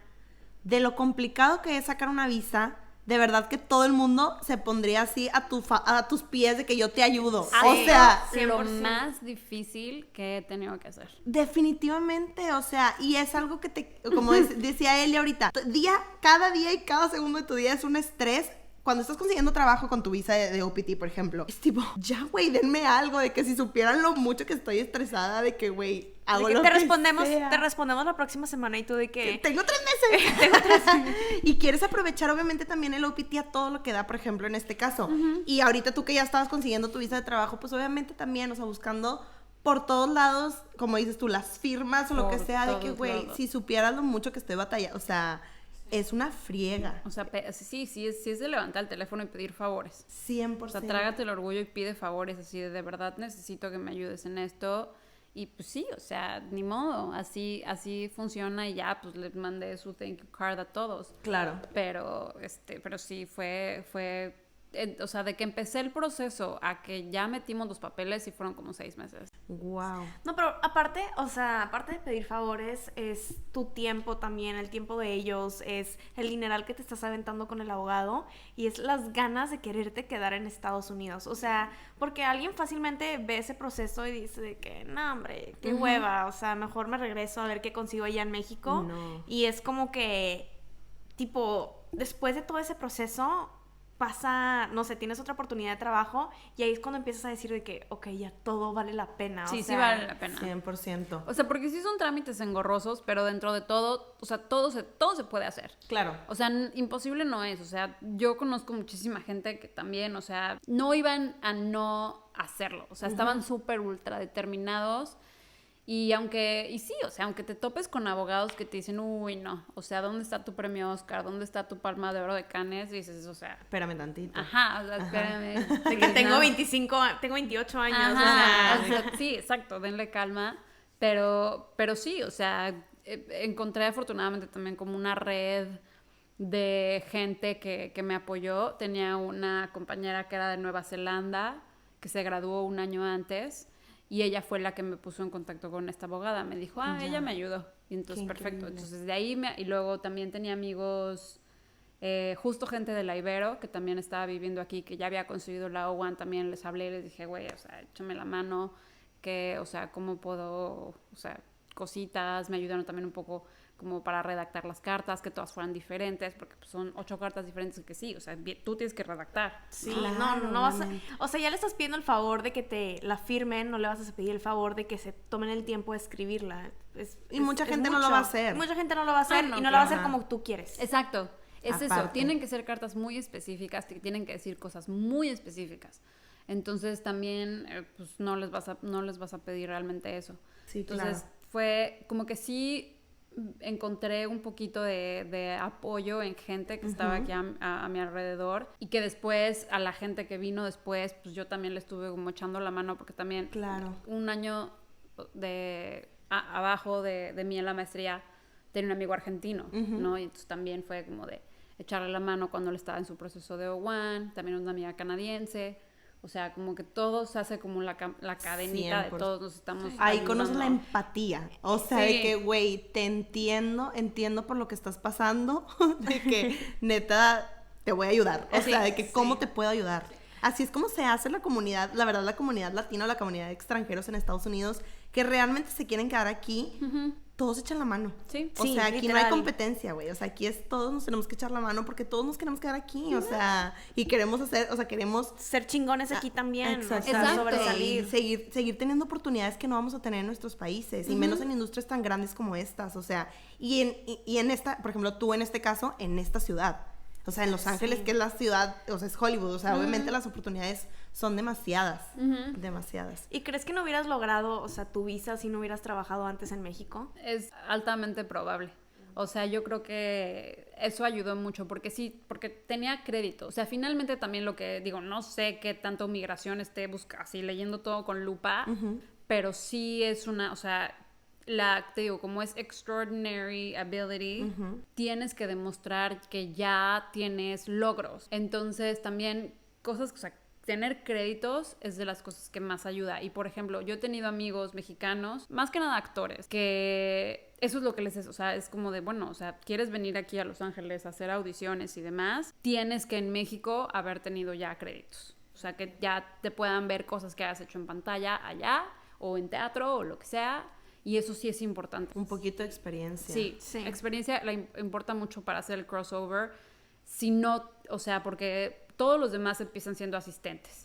de lo complicado que es sacar una visa, de verdad que todo el mundo se pondría así a tus pies de que yo te ayudo. O sea, 100%. Lo más difícil que he tenido que hacer. Definitivamente, o sea, y es algo que como decía Eli ahorita, cada día y cada segundo de tu día es un estrés. Cuando estás consiguiendo trabajo con tu visa de OPT, por ejemplo, es tipo, ya, güey, denme algo, de que si supieran lo mucho que estoy estresada, de que, güey, hago lo que sea. Te respondemos la próxima semana y tú de que... Tengo 3 meses. Y quieres aprovechar, obviamente, también el OPT a todo lo que da, por ejemplo, en este caso. Y ahorita tú que ya estabas consiguiendo tu visa de trabajo, pues obviamente también, o sea, buscando por todos lados, como dices tú, las firmas o lo que sea, de que, güey, si supieras lo mucho que estoy batallando, o sea... Es una friega. O sea, sí es de levantar el teléfono y pedir favores. 100%. O sea, trágate el orgullo y pide favores, así de verdad necesito que me ayudes en esto. Y pues sí, o sea, ni modo, así funciona y ya, pues les mandé su thank you card a todos. Claro. Pero sí fue o sea, de que empecé el proceso a que ya metimos los papeles y fueron como 6 meses. Wow. No, pero aparte de pedir favores, es tu tiempo también, el tiempo de ellos, es el dineral que te estás aventando con el abogado y es las ganas de quererte quedar en Estados Unidos. O sea, porque alguien fácilmente ve ese proceso y dice de que, no, hombre, qué hueva, o sea, mejor me regreso a ver qué consigo allá en México. No. Y es como que, tipo, después de todo ese proceso... pasa, no sé, tienes otra oportunidad de trabajo y ahí es cuando empiezas a decir de que, ok, ya todo vale la pena. Sí, o sea, sí vale la pena. 100%. O sea, porque sí son trámites engorrosos, pero dentro de todo, o sea, todo se puede hacer. Claro. O sea, imposible no es. O sea, yo conozco muchísima gente que también, o sea, no iban a no hacerlo. O sea, estaban súper ultra determinados. Y sí, o sea, aunque te topes con abogados que te dicen, uy, no, o sea, ¿dónde está tu premio Oscar? ¿Dónde está tu palma de oro de Cannes? Y dices, o sea... Espérame tantito. Ajá, o sea, espérame. De que tengo 28 años, ajá, o sea, sí, exacto, denle calma. Pero sí, o sea, encontré afortunadamente también como una red de gente que me apoyó. Tenía una compañera que era de Nueva Zelanda, que se graduó un año antes. Y ella fue la que me puso en contacto con esta abogada. Me dijo, ella me ayudó. Y entonces, perfecto. Entonces, de ahí y luego también tenía amigos, justo gente de la Ibero, que también estaba viviendo aquí, que ya había conseguido la O1. También les hablé y les dije, güey, o sea, échame la mano. Que, o sea, ¿cómo puedo? O sea, cositas. Me ayudaron también un poco como para redactar las cartas, que todas fueran diferentes, porque pues, son 8 cartas diferentes que sí, o sea, tú tienes que redactar. Sí, claro, no vas a, o sea, ya le estás pidiendo el favor de que te la firmen, no le vas a pedir el favor de que se tomen el tiempo de escribirla. Mucha gente no lo va a hacer. Mucha gente no lo va a hacer y no la va a hacer como tú quieres. Exacto. Es eso, Aparte. tienen que ser cartas muy específicas, tienen que decir cosas muy específicas. Entonces también pues no les vas a pedir realmente eso. Sí, Entonces claro. fue como que sí encontré un poquito de apoyo en gente que estaba aquí a mi alrededor, y que después a la gente que vino después, pues yo también le estuve como echando la mano, porque también Claro. un año abajo de mí en la maestría tenía un amigo argentino, ¿no? Y entonces también fue como de echarle la mano cuando él estaba en su proceso de O1, también una amiga canadiense. O sea, como que todo se hace como la cadenita 100%. de todos nos estamos Ahí ayudando. conoces la empatía. O sea, Sí. de que, güey, te entiendo por lo que estás pasando. De que, neta, te voy a ayudar. O sea, de que cómo te puedo ayudar. Así es como se hace la comunidad, la verdad, la comunidad latina o la comunidad de extranjeros en Estados Unidos, que realmente se quieren quedar aquí. Todos echan la mano. Sí. O Sí, sea, aquí no literal. hay competencia, güey. O sea, aquí todos nos tenemos que echar la mano porque todos nos queremos quedar aquí. O sea, y queremos queremos Ser chingones aquí también, o sea, Exacto. sobresalir. Y seguir teniendo oportunidades que no vamos a tener en nuestros países, y menos en industrias tan grandes como estas, o sea, y en esta, por ejemplo, tú en este caso, en esta ciudad, o sea, en Los Ángeles, que es la ciudad, o sea, es Hollywood, o sea, obviamente las oportunidades son demasiadas, demasiadas. ¿Y crees que no hubieras logrado, o sea, tu visa si no hubieras trabajado antes en México? Es altamente probable. O sea, yo creo que eso ayudó mucho, porque sí, porque tenía crédito. O sea, finalmente también lo que digo, no sé qué tanto migración esté así leyendo todo con lupa, pero sí es una, o sea, te digo, como es extraordinary ability, tienes que demostrar que ya tienes logros. Entonces también cosas, o sea, tener créditos es de las cosas que más ayuda. Y por ejemplo, yo he tenido amigos mexicanos, más que nada actores, que eso es lo que les es, o sea, es como de, bueno, o sea, quieres venir aquí a Los Ángeles a hacer audiciones y demás, tienes que en México haber tenido ya créditos. O sea, que ya te puedan ver cosas que has hecho en pantalla allá, o en teatro, o lo que sea. Y eso sí es importante. Un poquito de experiencia. Sí, Sí. experiencia importa mucho para hacer el crossover. Si no, o sea, porque todos los demás empiezan siendo asistentes.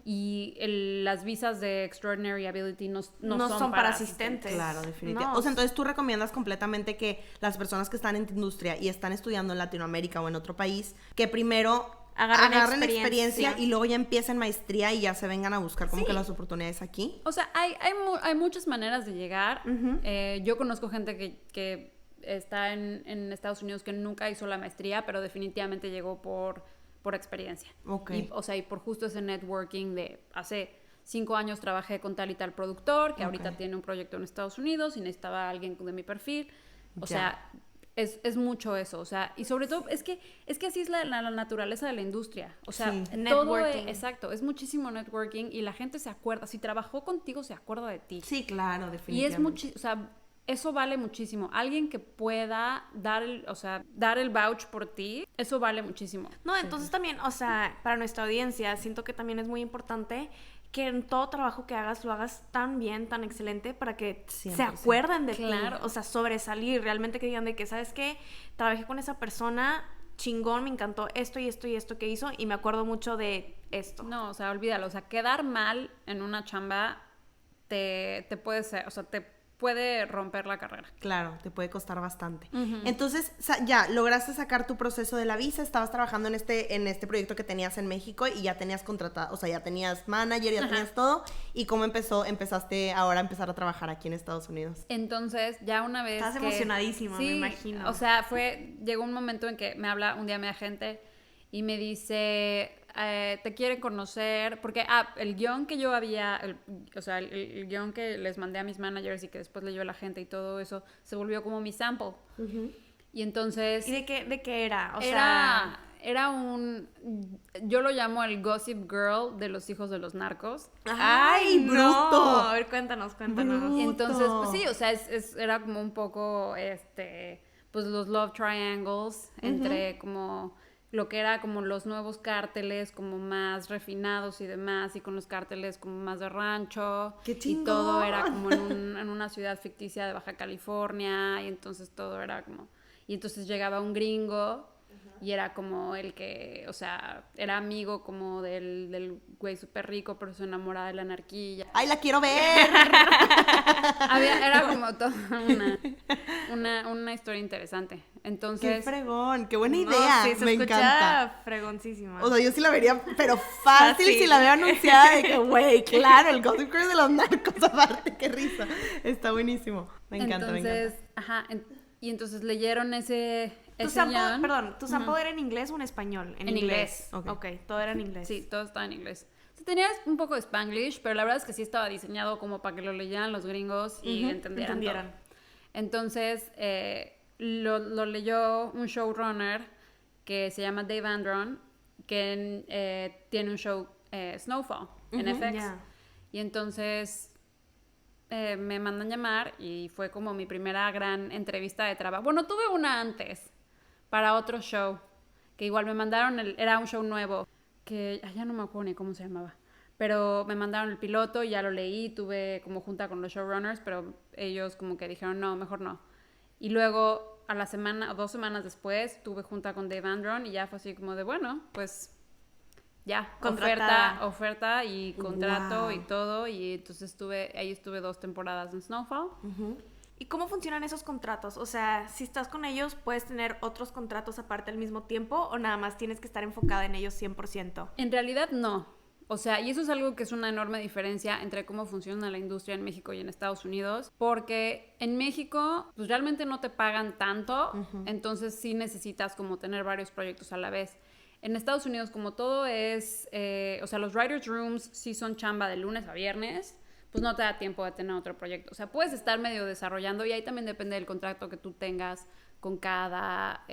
Y las visas de Extraordinary Ability no son para asistentes. Claro, definitivamente. No. O sea, entonces tú recomiendas completamente que las personas que están en tu industria y están estudiando en Latinoamérica o en otro país, que primero agarren experiencia y luego ya empiecen maestría y ya se vengan a buscar como que las oportunidades aquí. O sea, hay muchas maneras de llegar. Yo conozco gente que está en Estados Unidos que nunca hizo la maestría, pero definitivamente llegó por experiencia. Ok. O sea, y por justo ese networking de hace 5 años trabajé con tal y tal productor, que ahorita tiene un proyecto en Estados Unidos y necesitaba a alguien de mi perfil. O sea, es mucho eso. O sea, y sobre todo, es que así es la naturaleza de la industria. O sea, Sí. todo Networking. exacto, es muchísimo networking y la gente se acuerda. Si trabajó contigo, se acuerda de ti. Sí, claro, Y definitivamente. es muchísimo, o sea, eso vale muchísimo. Alguien que pueda dar el vouch por ti, eso vale muchísimo. No, entonces también, o sea, para nuestra audiencia, siento que también es muy importante que en todo trabajo que hagas, lo hagas tan bien, tan excelente, para que 100%. se acuerden de Claro. ti. O sea, sobresalir, realmente que digan de que, ¿sabes qué? Trabajé con esa persona, chingón, me encantó esto y esto y esto que hizo, y me acuerdo mucho de esto. No, o sea, olvídalo. O sea, quedar mal en una chamba te puede ser, o sea, te puede romper la carrera. Claro, te puede costar bastante. Entonces, ya, lograste sacar tu proceso de la visa, estabas trabajando en este proyecto que tenías en México y ya tenías contratado, o sea, ya tenías manager, ya tenías todo. ¿Y cómo empezaste ahora a empezar a trabajar aquí en Estados Unidos? Entonces, ya una vez Estás emocionadísima, me imagino. O sea, llegó un momento en que un día mi agente y me dice, te quiere conocer, porque el guión que yo había, el guión que les mandé a mis managers y que después leyó la gente y todo eso, se volvió como mi sample. Y entonces... ¿Y de qué era? O sea... Era yo lo llamo el Gossip Girl de los hijos de los narcos. ¡Ay, no! bruto! A ver, cuéntanos. Bruto. Entonces, pues sí, o sea, era como un poco, pues los love triangles entre como lo que era como los nuevos cárteles como más refinados y demás, y con los cárteles como más de rancho. ¡Qué Y chingón! todo era como en una ciudad ficticia de Baja California, y entonces todo era como... Y entonces llegaba un gringo y era como el que, o sea, era amigo como del güey súper rico, pero se enamoraba de la anarquía. ¡Ay, la quiero ver! Era como toda una historia interesante. Entonces... ¡Qué fregón! ¡Qué buena No, idea! sí, se Me escucha encanta. fregoncísima. O sea, yo sí la vería, pero fácil Fácil. si la veo anunciada de que, güey, claro, el Gossip Girl de los narcos aparte, qué risa. Está buenísimo. Me encanta, me Entonces, encanta. ajá, y entonces leyeron ese ¿Tu guión. perdón, ¿tu sample era en inglés o en español? En inglés. Ok, todo era en inglés. Sí, todo estaba en inglés. Sí, tenía un poco de Spanglish, pero la verdad es que sí estaba diseñado como para que lo leyeran los gringos y entendieran todo. Entonces, lo leyó un showrunner que se llama Dave Andron, que tiene un show Snowfall en FX. Yeah. Y entonces me mandan llamar y fue como mi primera gran entrevista de trabajo. Bueno, tuve una antes para otro show, que igual me mandaron, era un show nuevo, que ya no me acuerdo ni cómo se llamaba. Pero me mandaron el piloto, ya lo leí, tuve como junta con los showrunners, pero ellos como que dijeron, no, mejor no. Y luego, a la semana o 2 semanas después, tuve junta con Dave Andron y ya fue así como de, bueno, pues ya, oferta y contrato y todo. Y entonces ahí estuve 2 temporadas en Snowfall. ¿Y cómo funcionan esos contratos? O sea, si estás con ellos, ¿puedes tener otros contratos aparte al mismo tiempo o nada más tienes que estar enfocada en ellos 100%? En realidad no. O sea, y eso es algo que es una enorme diferencia entre cómo funciona la industria en México y en Estados Unidos, porque en México pues realmente no te pagan tanto, entonces sí necesitas como tener varios proyectos a la vez. En Estados Unidos como todo es, o sea, los writers' rooms sí son chamba de lunes a viernes, pues no te da tiempo de tener otro proyecto. O sea, puedes estar medio desarrollando y ahí también depende del contrato que tú tengas con cada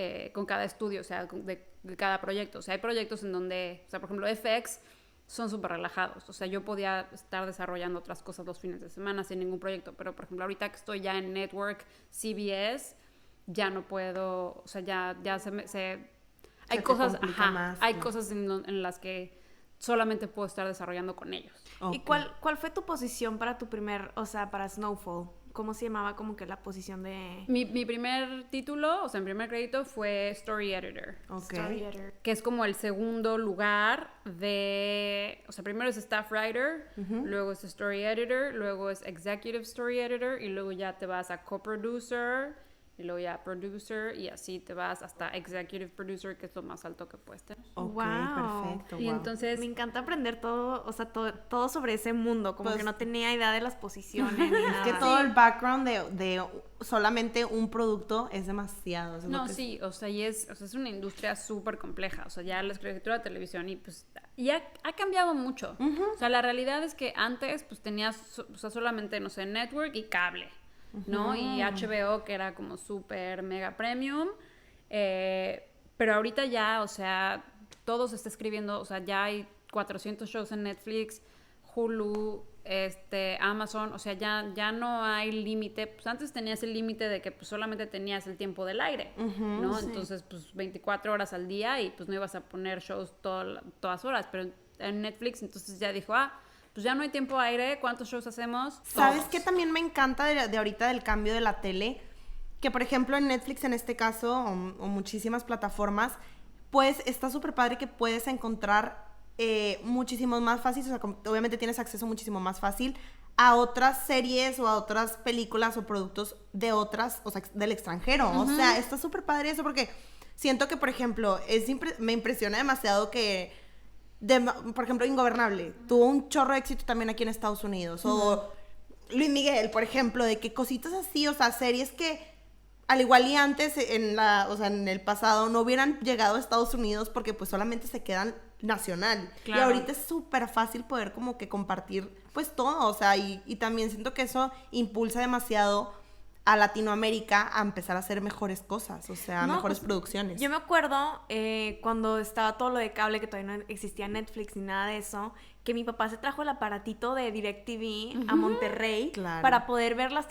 estudio, o sea, de cada proyecto. O sea, hay proyectos en donde, o sea, por ejemplo, FX son súper relajados. O sea, yo podía estar desarrollando otras cosas los fines de semana sin ningún proyecto, pero por ejemplo, ahorita que estoy ya en Network, CBS, ya no puedo, o sea, ya hay cosas, hay cosas en las que solamente puedo estar desarrollando con ellos. Okay. ¿Y cuál fue tu posición para tu primer, o sea, para Snowfall? ¿Cómo se llamaba como que la posición de...? Mi primer título, o sea, mi primer crédito fue Story Editor. Okay. Story Editor. Que es como el segundo lugar de... O sea, primero es Staff Writer, luego es Story Editor, luego es Executive Story Editor, y luego ya te vas a Co-Producer, y luego ya Producer, y así te vas hasta Executive Producer, que es lo más alto que puedes tener. Ok, Wow. perfecto. Y entonces... Me encanta aprender todo, o sea, todo sobre ese mundo, como Pues, que no tenía idea de las posiciones ni nada. Es que todo el background de solamente un producto es demasiado. Eso es No, lo que sí, o sea, es una industria súper compleja, o sea, ya la escritura de televisión y pues ya ha cambiado mucho. O sea, la realidad es que antes pues tenías, o sea, solamente, no sé, network y cable, ¿no? Y HBO, que era como súper mega premium, pero ahorita ya, o sea, todo se está escribiendo, o sea, ya hay 400 shows en Netflix, Hulu, Amazon, o sea, ya no hay límite. Pues antes tenías el límite de que pues solamente tenías el tiempo del aire, ¿no? Sí. Entonces, pues 24 horas al día y pues no ibas a poner shows todas horas, pero en Netflix entonces ya dijo, pues ya no hay tiempo aire, ¿cuántos shows hacemos? ¿Sabes qué también me encanta de ahorita del cambio de la tele? Que por ejemplo en Netflix en este caso, o muchísimas plataformas, pues está súper padre que puedes encontrar muchísimo más fácil, o sea, obviamente tienes acceso muchísimo más fácil a otras series o a otras películas o productos de otras, o sea, del extranjero. O sea, está súper padre eso porque siento que, por ejemplo, me impresiona demasiado que, por ejemplo, Ingobernable tuvo un chorro de éxito también aquí en Estados Unidos. O Luis Miguel, por ejemplo, de que cositas así, o sea, series que al igual y antes o sea, en el pasado no hubieran llegado a Estados Unidos porque pues solamente se quedan nacional. Claro. Y ahorita es súper fácil poder como que compartir pues todo, o sea, y también siento que eso impulsa demasiado a Latinoamérica a empezar a hacer mejores cosas, o sea, mejores producciones. Yo me acuerdo cuando estaba todo lo de cable, que todavía no existía Netflix ni nada de eso, que mi papá se trajo el aparatito de DirecTV a Monterrey para poder ver las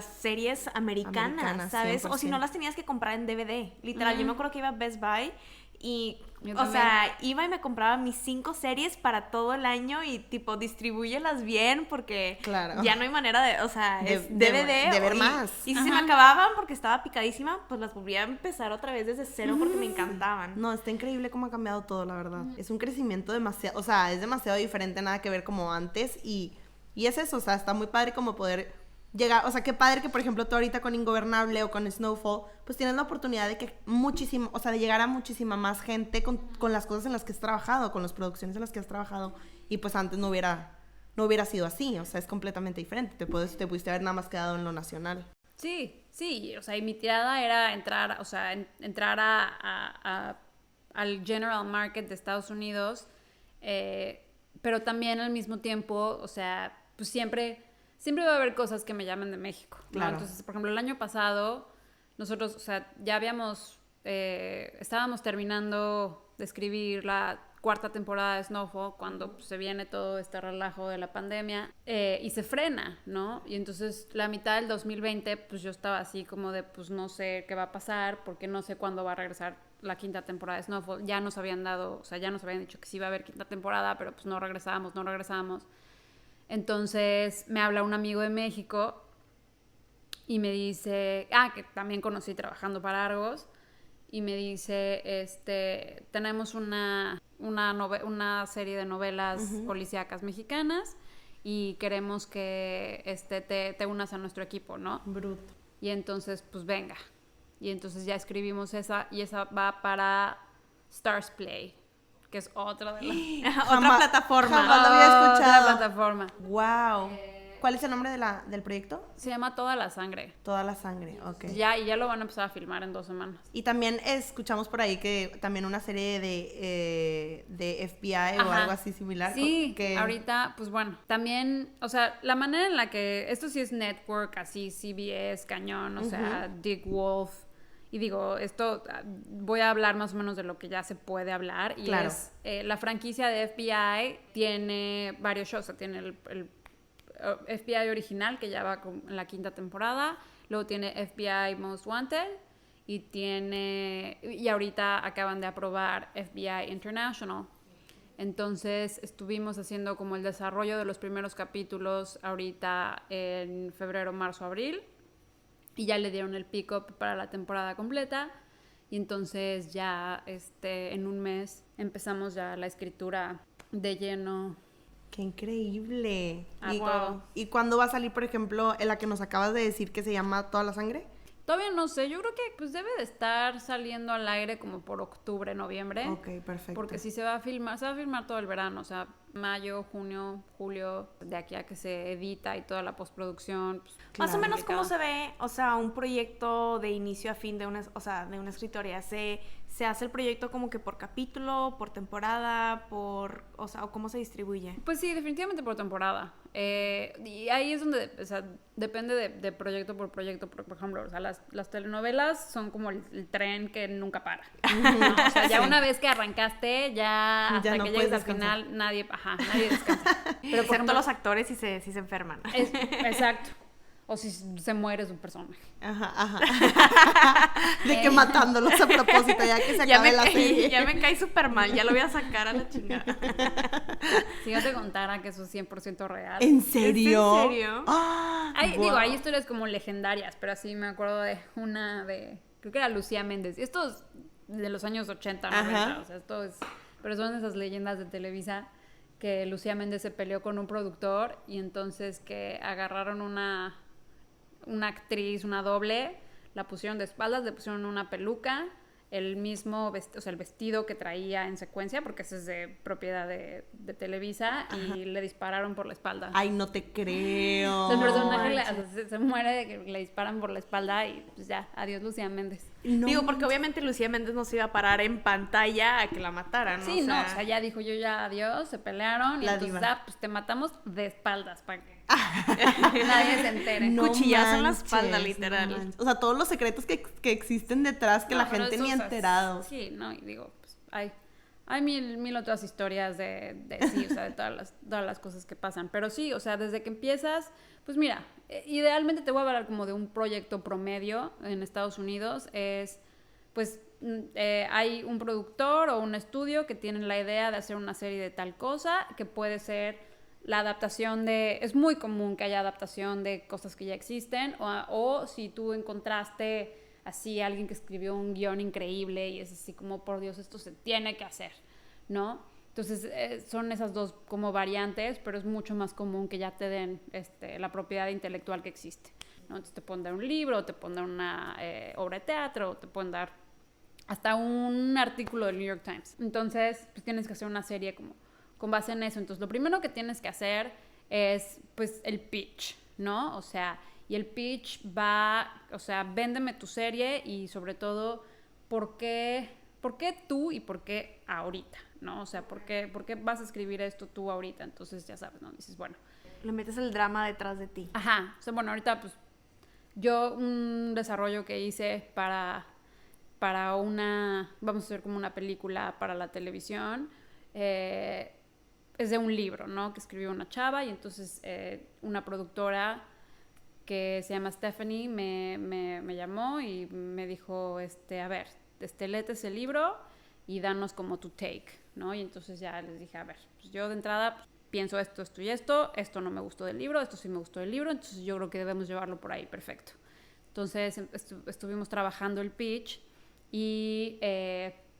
series americanas, ¿sabes? 100%. O si no, las tenías que comprar en DVD. Literal, yo me acuerdo que iba a Best Buy y, o sea, iba y me compraba mis 5 series para todo el año y, tipo, distribúyelas bien porque ya no hay manera de, o sea, es DVD. De ver más. Y si se me acababan porque estaba picadísima, pues las volví a empezar otra vez desde cero porque me encantaban. No, está increíble cómo ha cambiado todo, la verdad. Es un crecimiento demasiado, o sea, es demasiado diferente, nada que ver como antes y es eso, o sea, está muy padre como poder llegar, o sea, qué padre que, por ejemplo, tú ahorita con Ingobernable o con Snowfall, pues tienes la oportunidad de que muchísimo, o sea, de llegar a muchísima más gente con las cosas en las que has trabajado, con las producciones en las que has trabajado, y pues antes no hubiera sido así, o sea, es completamente diferente, te pudiste haber nada más quedado en lo nacional. Sí, o sea, y mi tirada era entrar, o sea, entrar al general market de Estados Unidos, pero también al mismo tiempo, o sea, pues siempre va a haber cosas que me llamen de México, ¿no? Claro. Entonces, por ejemplo, el año pasado, nosotros, o sea, ya estábamos terminando de escribir la 4ª temporada de Snowfall cuando pues, se viene todo este relajo de la pandemia y se frena, ¿no? Y entonces la mitad del 2020 pues yo estaba así como de pues no sé qué va a pasar porque no sé cuándo va a regresar la 5ª temporada de Snowfall. Ya nos habían dicho que sí iba a haber 5ª temporada, pero pues no regresábamos. Entonces me habla un amigo de México y me dice, que también conocí trabajando para Argos, y me dice, tenemos una serie de novelas policíacas mexicanas y queremos que te unas a nuestro equipo, ¿no? Bruto. Y entonces, pues venga. Y entonces ya escribimos esa, y esa va para Stars Play, que es otra de las... Otra plataforma. Jamás lo había escuchado. Otra plataforma. Wow. ¿Cuál es el nombre del proyecto? Se llama Toda la Sangre. Toda la Sangre, ok. Y ya lo van a empezar a filmar en 2 semanas. Y también escuchamos por ahí que también una serie de FBI o Ajá. algo así similar. Sí, que... ahorita, pues bueno, también, o sea, la manera en la que, esto sí es network, así, CBS, cañón, o sea, Dick Wolf, y digo, esto, voy a hablar más o menos de lo que ya se puede hablar, y claro. es, la franquicia de FBI tiene varios shows, o sea, tiene el FBI original, que ya va en la 5ª temporada, luego tiene FBI Most Wanted, y ahorita acaban de aprobar FBI International. Entonces estuvimos haciendo como el desarrollo de los primeros capítulos ahorita en febrero, marzo, abril, y ya le dieron el pick-up para la temporada completa, y entonces ya en un mes empezamos ya la escritura de lleno. ¡Qué increíble! Wow. ¿Y cuándo va a salir, por ejemplo, en la que nos acabas de decir que se llama Toda la Sangre? Todavía no sé, yo creo que pues debe de estar saliendo al aire como por octubre, noviembre. Ok, perfecto. Porque si se va a filmar todo el verano, o sea, mayo, junio, julio, de aquí a que se edita y toda la postproducción. Pues, claro. Más o menos cómo se ve, o sea, un proyecto de inicio a fin de una escritoría. ¿Se hace el proyecto como que por capítulo, por temporada, o cómo se distribuye? Pues sí, definitivamente por temporada. Y ahí es donde, o sea, depende de proyecto por proyecto. Por ejemplo, o sea, las telenovelas son como el tren que nunca para, ¿no? O sea, ya una vez que arrancaste, ya hasta no que llegues al descansar. final, nadie descansa. Pero por Excepto ejemplo, los actores si se enferman. Exacto. O si se muere su personaje. Ajá. De que matándolos a propósito, ya que se acabe la serie. Ya me cae súper mal, ya lo voy a sacar a la chingada. Si yo te contara que eso es 100% real. ¿En serio? ¿Es en serio? Wow. Hay historias como legendarias, pero así me acuerdo de una creo que era Lucía Méndez. Esto es de los años 80, 90, Ajá. o sea, pero son esas leyendas de Televisa que Lucía Méndez se peleó con un productor y entonces que agarraron una actriz, una doble, la pusieron de espaldas, le pusieron una peluca, el mismo el vestido que traía en secuencia, porque ese es de propiedad de Televisa, Ajá. y le dispararon por la espalda. Ay, no te creo. El personaje se muere de que le disparan por la espalda y pues ya, adiós Lucía Méndez. No. Digo, porque obviamente Lucía Méndez no se iba a parar en pantalla a que la mataran, ¿no? Sí, o sea, ya dijo yo ya adiós, se pelearon y La entonces diva. pues te matamos de espaldas para que nadie se entere. No Cuchillazo en la manches, espalda, no literal. manches. O sea, todos los secretos que existen detrás que No, la pero gente eso, ni o sea, enterado. Sí, no, y digo, pues hay mil otras historias de sí, o sea, de todas las cosas que pasan. Pero sí, o sea, desde que empiezas, pues mira, idealmente te voy a hablar como de un proyecto promedio en Estados Unidos. Pues hay un productor o un estudio que tienen la idea de hacer una serie de tal cosa, que puede ser la adaptación es muy común que haya adaptación de cosas que ya existen, o si tú encontraste así alguien que escribió un guión increíble y es así como, por Dios, esto se tiene que hacer, ¿no? Entonces, son esas dos como variantes, pero es mucho más común que ya te den la propiedad intelectual que existe, ¿no? Entonces te pueden dar un libro, te pueden dar una obra de teatro, te pueden dar hasta un artículo del New York Times. Entonces, pues tienes que hacer una serie como con base en eso. Entonces, lo primero que tienes que hacer es, pues, el pitch, ¿no? O sea, y el pitch va, o sea, véndeme tu serie y sobre todo, ¿por qué tú y por qué ahorita? ¿No? O sea, ¿por qué vas a escribir esto tú ahorita? Entonces, ya sabes, ¿no? Dices, bueno. Le metes el drama detrás de ti. Ajá. O sea, bueno, ahorita, pues, yo un desarrollo que hice para vamos a hacer como una película para la televisión, es de un libro, ¿no? Que escribió una chava y entonces una productora que se llama Stephanie me llamó y me dijo, a ver, léete ese libro y danos como tu take, ¿no? Y entonces ya les dije, a ver, pues yo de entrada pues, pienso esto y esto no me gustó del libro, esto sí me gustó del libro, entonces yo creo que debemos llevarlo por ahí, perfecto. Entonces estuvimos trabajando el pitch y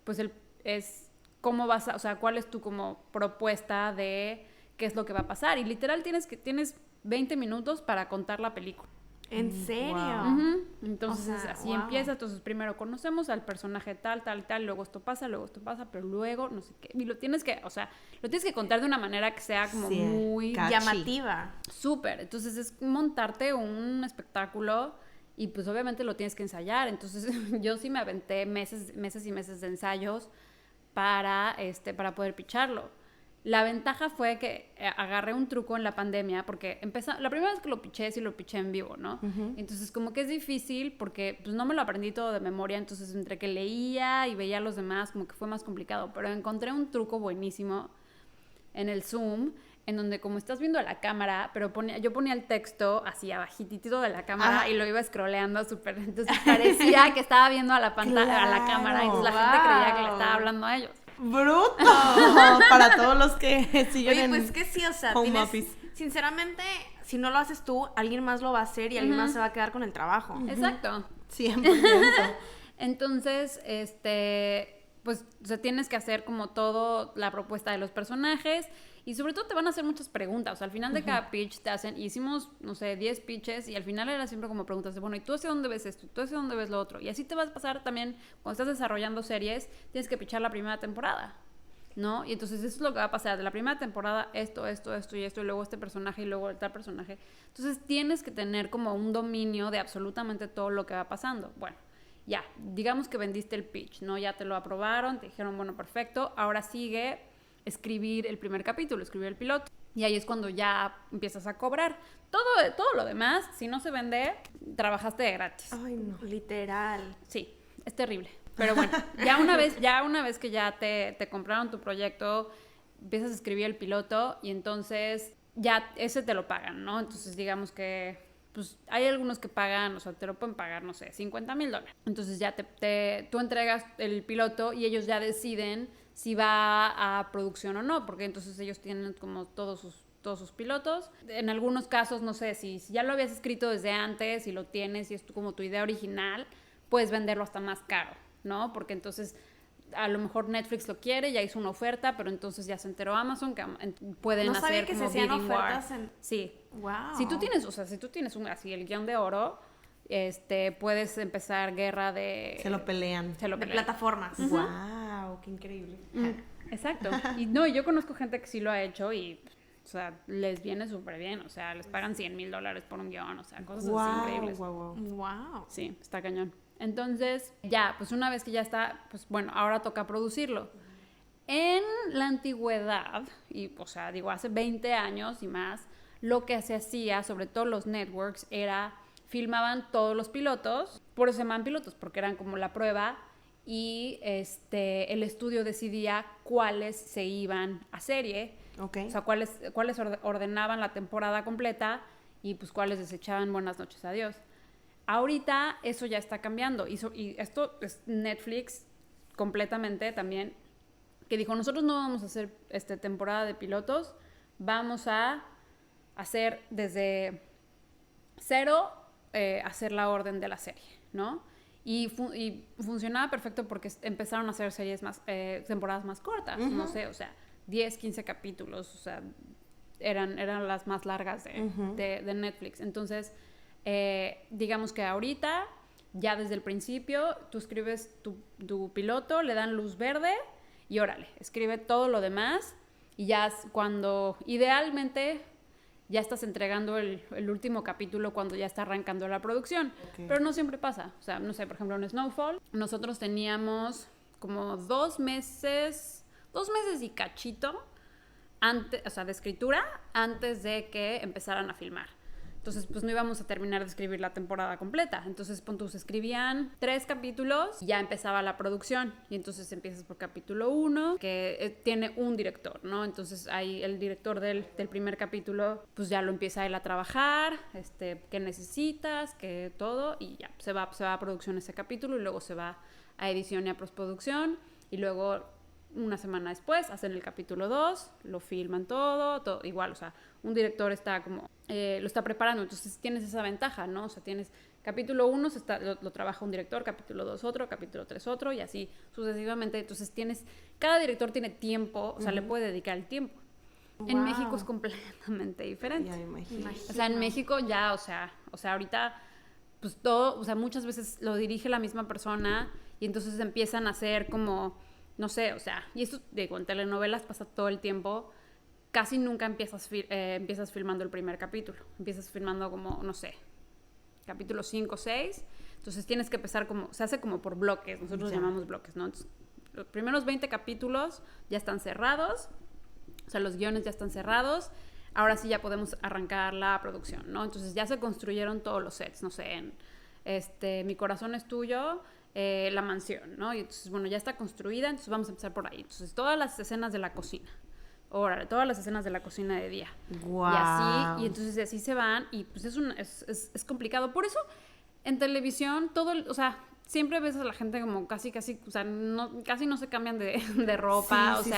pues es cómo vas a, o sea, cuál es tu como propuesta de qué es lo que va a pasar. Y literal tienes 20 minutos para contar la película. ¿En serio? Uh-huh. Entonces, o sea, así empieza. Entonces, primero conocemos al personaje tal, luego esto pasa, pero luego no sé qué. Y lo tienes que contar de una manera que sea como muy catchy, llamativa. Súper. Entonces, es montarte un espectáculo y pues obviamente lo tienes que ensayar. Entonces, yo sí me aventé meses y meses de ensayos para poder picharlo. La ventaja fue que agarré un truco en la pandemia, porque la primera vez que lo piché, sí lo piché en vivo, ¿no? Uh-huh. Entonces, como que es difícil, porque pues no me lo aprendí todo de memoria, entonces entre que leía y veía a los demás, como que fue más complicado, pero encontré un truco buenísimo en el Zoom, en donde como estás viendo a la cámara, pero yo ponía el texto así abajitito de la cámara y lo iba scrolleando súper, entonces parecía que estaba viendo a la pantalla, claro, a la cámara, entonces la gente creía que le estaba hablando a ellos. ¡Bruto! Para todos los que siguen. Oye, pues que sí, o sea, sinceramente, si no lo haces tú, alguien más lo va a hacer y alguien más se va a quedar con el trabajo. Exacto. 100%. Entonces, pues, o sea, tienes que hacer como todo la propuesta de los personajes y sobre todo te van a hacer muchas preguntas. O sea, al final de cada pitch hicimos, no sé, 10 pitches y al final era siempre como preguntas de, bueno, ¿y tú hacia dónde ves esto? ¿Tú hacia dónde ves lo otro? Y así te vas a pasar también, cuando estás desarrollando series, tienes que pitchar la primera temporada, ¿no? Y entonces eso es lo que va a pasar. De la primera temporada, esto y luego este personaje y luego el tal personaje. Entonces tienes que tener como un dominio de absolutamente todo lo que va pasando. Bueno, ya, digamos que vendiste el pitch, ¿no? Ya te lo aprobaron, te dijeron, bueno, perfecto, ahora sigue escribir el primer capítulo, escribir el piloto. Y ahí es cuando ya empiezas a cobrar. Todo lo demás, si no se vende, trabajaste de gratis. Ay, no. Literal. Sí, es terrible. Pero bueno, ya una vez que ya te compraron tu proyecto, empiezas a escribir el piloto y entonces ya ese te lo pagan, ¿no? Entonces digamos que pues hay algunos que pagan, o sea, te lo pueden pagar, no sé, $50,000. Entonces ya tú entregas el piloto y ellos ya deciden si va a producción o no, porque entonces ellos tienen como todos sus pilotos. En algunos casos, no sé, si ya lo habías escrito desde antes y lo tienes y es como tu idea original, puedes venderlo hasta más caro, ¿no? Porque entonces a lo mejor Netflix lo quiere, ya hizo una oferta, pero entonces ya se enteró Amazon que pueden no hacer que como se bidding war. Sí. Wow. Si tú tienes así el guión de oro, puedes empezar guerra de... Se lo pelean. De plataformas. Uh-huh. Wow, qué increíble. Exacto. Y no, yo conozco gente que sí lo ha hecho y, o sea, les viene súper bien. O sea, les pagan $100,000 por un guión, o sea, cosas así increíbles. Wow. Sí, está cañón. Entonces, ya, pues una vez que ya está, pues bueno, ahora toca producirlo. En la antigüedad, y o sea, digo, hace 20 años y más, lo que se hacía, sobre todo los networks, era filmaban todos los pilotos, por eso se llaman pilotos, porque eran como la prueba, y el estudio decidía cuáles se iban a serie, okay. O sea, cuáles ordenaban la temporada completa y pues cuáles desechaban buenas noches, adiós. Ahorita eso ya está cambiando y esto es Netflix completamente también, que dijo, nosotros no vamos a hacer temporada de pilotos, vamos a hacer desde cero, hacer la orden de la serie, ¿no? Y funcionaba perfecto porque empezaron a hacer series más, temporadas más cortas, uh-huh. No sé, o sea, 10, 15 capítulos, o sea, eran las más largas de Netflix. Entonces, digamos que ahorita, ya desde el principio, tú escribes tu piloto, le dan luz verde y órale, escribe todo lo demás y ya cuando, idealmente, ya estás entregando el último capítulo cuando ya está arrancando la producción. Okay. Pero no siempre pasa. O sea, no sé, por ejemplo, en Snowfall, nosotros teníamos como 2 meses y cachito antes, o sea, de escritura antes de que empezaran a filmar. Entonces, pues no íbamos a terminar de escribir la temporada completa. Entonces, se escribían 3 capítulos, ya empezaba la producción. Y entonces empiezas por capítulo 1, que tiene un director, ¿no? Entonces, ahí el director del primer capítulo, pues ya lo empieza él a trabajar, qué necesitas, qué todo, y ya, se va a producción ese capítulo, y luego se va a edición y a postproducción, y luego una semana después hacen el capítulo 2, lo filman todo igual, o sea, un director está como, lo está preparando, entonces tienes esa ventaja, ¿no? O sea, tienes capítulo 1, lo trabaja un director, capítulo 2 otro, capítulo 3 otro, y así sucesivamente, entonces cada director tiene tiempo, o sea, le puede dedicar el tiempo. Wow. En México es completamente diferente. Ya imagino. O sea, en México ya, o sea, ahorita, pues todo, o sea, muchas veces lo dirige la misma persona, y entonces empiezan a hacer como, no sé, o sea, y esto, digo, en telenovelas pasa todo el tiempo, casi nunca empiezas filmando el primer capítulo, empiezas filmando como, no sé, capítulo 5 o 6, entonces tienes que empezar como, se hace como por bloques, nosotros llamamos bloques, ¿no? Entonces, los primeros 20 capítulos ya están cerrados, o sea, los guiones ya están cerrados, ahora sí ya podemos arrancar la producción, ¿no? Entonces ya se construyeron todos los sets, no sé, en Mi corazón es tuyo, la mansión, ¿no? Y entonces, bueno, ya está construida, entonces vamos a empezar por ahí. Entonces, todas las escenas de la cocina. Órale, todas las escenas de la cocina de día. Wow. Y así, y entonces así se van, y pues es complicado. Por eso, en televisión, o sea, siempre ves a la gente como casi, o sea, casi no se cambian de ropa, sí,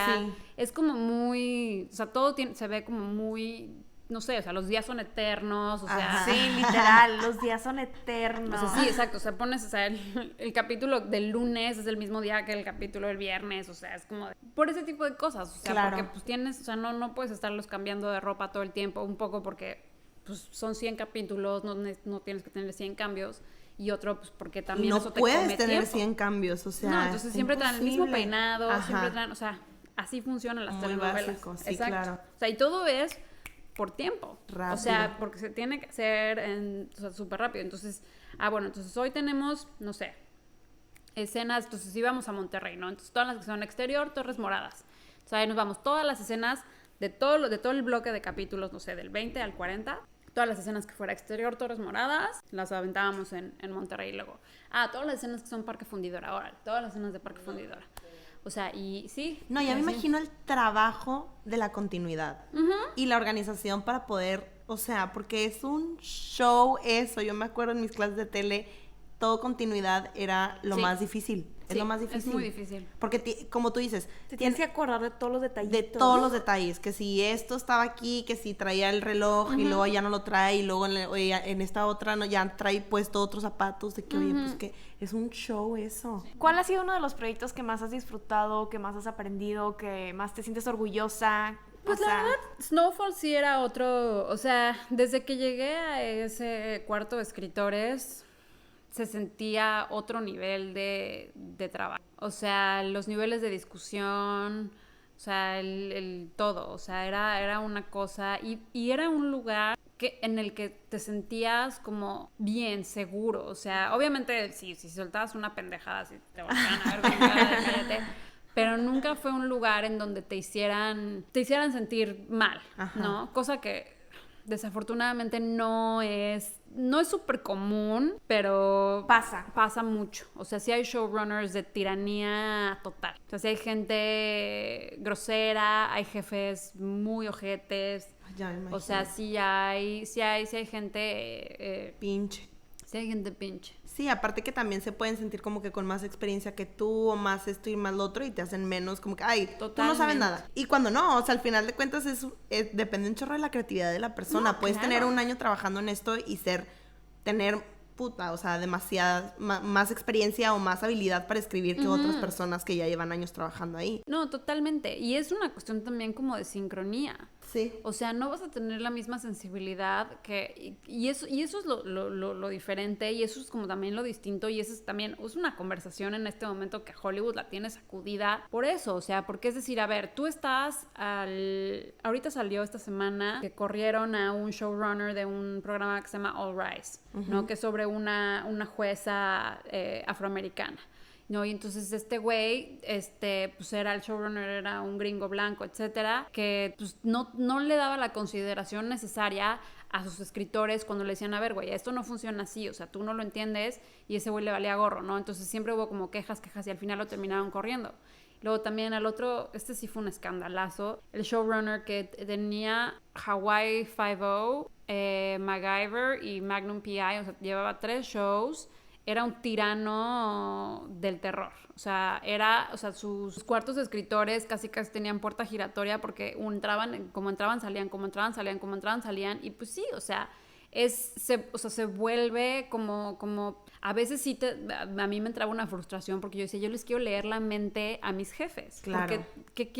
es como muy, o sea, todo se ve como muy, no sé, o sea, los días son eternos, o sea... Sí, literal, los días son eternos. O sea, sí, exacto, o sea, pones, o sea, el capítulo del lunes es el mismo día que el capítulo del viernes, o sea, es como... por ese tipo de cosas, o sea, claro. Porque pues tienes, o sea, no puedes estarlos cambiando de ropa todo el tiempo, un poco porque, pues, son 100 capítulos, no tienes que tener 100 cambios, y otro, pues, porque también no eso te come tiempo. No puedes tener 100 cambios, o sea... No, entonces siempre traen el mismo peinado, siempre traen, o sea, así funcionan las telenovelas. Básico, sí, exacto. Claro. O sea, y todo es... por tiempo. Rápido. O sea, porque se tiene que hacer súper rápido. Entonces, entonces hoy tenemos, no sé, escenas, entonces íbamos a Monterrey, ¿no? Entonces todas las que son exterior, Torres Moradas. Entonces ahí nos vamos, todas las escenas de todo el bloque de capítulos, no sé, del 20 al 40, todas las escenas que fuera exterior, Torres Moradas, las aventábamos en Monterrey. Y luego, todas las escenas que son Parque Fundidora, ahora, todas las escenas de Parque Fundidora. O sea, y sí. No, ya me imagino el trabajo de la continuidad y la organización para poder, o sea, porque es un show eso. Yo me acuerdo en mis clases de tele, todo continuidad era lo más difícil. Es lo más difícil. Es muy difícil. Porque, como tú dices... tienes que acordar de todos los detalles. De todos los detalles. Que si esto estaba aquí, que si traía el reloj y luego ya no lo trae y luego en esta otra no, ya trae puesto otros zapatos. De que, oye, pues que es un show eso. ¿Cuál ha sido uno de los proyectos que más has disfrutado, que más has aprendido, que más te sientes orgullosa? Pues la verdad, Snowfall sí era otro... O sea, desde que llegué a ese cuarto de escritores... se sentía otro nivel de trabajo. O sea, los niveles de discusión, o sea, el todo. O sea, era una cosa... Y era un lugar en el que te sentías como bien, seguro. O sea, obviamente, si soltabas una pendejada, si te volvían a ver, pero nunca fue un lugar en donde te hicieran sentir mal, ¿no? Cosa que desafortunadamente no es súper común, pero pasa mucho. O sea, sí hay showrunners de tiranía total. O sea, sí hay gente grosera, hay jefes muy ojetes. Ya me imagino. O sea, sí hay gente... pinche. Sí hay gente pinche. Sí, aparte que también se pueden sentir como que con más experiencia que tú, o más esto y más lo otro, y te hacen menos, como que, tú no sabes nada. Y cuando no, o sea, al final de cuentas depende un chorro de la creatividad de la persona. Puedes tener un año trabajando en esto y tener puta, o sea, demasiada, más experiencia o más habilidad para escribir que otras personas que ya llevan años trabajando ahí. No, totalmente. Y es una cuestión también como de sincronía. Sí. O sea, no vas a tener la misma sensibilidad y eso es lo diferente, y eso es como también lo distinto, y eso es también, es una conversación en este momento que Hollywood la tiene sacudida por eso, o sea, porque es decir, a ver, tú estás ahorita salió esta semana que corrieron a un showrunner de un programa que se llama All Rise, ¿no? Que es sobre una jueza afroamericana. ¿No? Y entonces este güey, pues era el showrunner, era un gringo blanco, etcétera, que pues no le daba la consideración necesaria a sus escritores cuando le decían, a ver, güey, esto no funciona así, o sea, tú no lo entiendes, y ese güey le valía gorro, ¿no? Entonces siempre hubo como quejas, y al final lo terminaron corriendo. Luego también al otro, sí fue un escandalazo, el showrunner que tenía Hawaii Five-O, MacGyver y Magnum P.I., o sea, llevaba 3 shows. Era un tirano del terror. O sea, sus cuartos de escritores casi tenían puerta giratoria porque como entraban, salían, como entraban, salían, como entraban, salían. Y pues sí, o sea, se vuelve como a veces sí a mí me entraba una frustración porque yo decía, yo les quiero leer la mente a mis jefes. Claro. Porque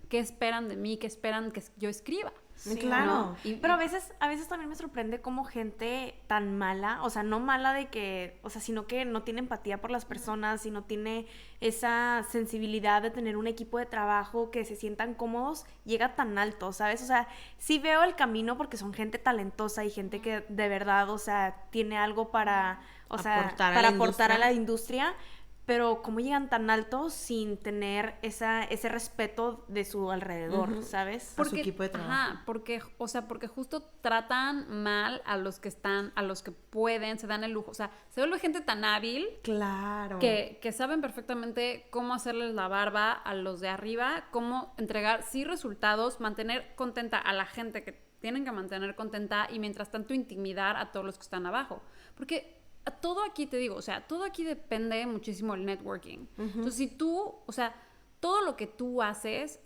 ¿qué esperan de mí? ¿Qué esperan que yo escriba? Sí, claro. ¿No? Pero a veces también me sorprende cómo gente tan mala, o sea, no mala de que, o sea, sino que no tiene empatía por las personas y no tiene esa sensibilidad de tener un equipo de trabajo que se sientan cómodos, llega tan alto, ¿sabes? O sea, sí veo el camino porque son gente talentosa y gente que de verdad, o sea, tiene algo para aportar a la industria. Pero cómo llegan tan alto sin tener ese respeto de su alrededor, ¿sabes? Por su equipo de trabajo. Ajá, porque justo tratan mal a los que pueden, se dan el lujo. O sea, se vuelve gente tan hábil. Claro. Que saben perfectamente cómo hacerles la barba a los de arriba, cómo entregar, sí, resultados, mantener contenta a la gente que tienen que mantener contenta y mientras tanto intimidar a todos los que están abajo. Porque todo aquí, te digo, o sea, todo aquí depende muchísimo del networking. Entonces, si tú, o sea, todo lo que tú haces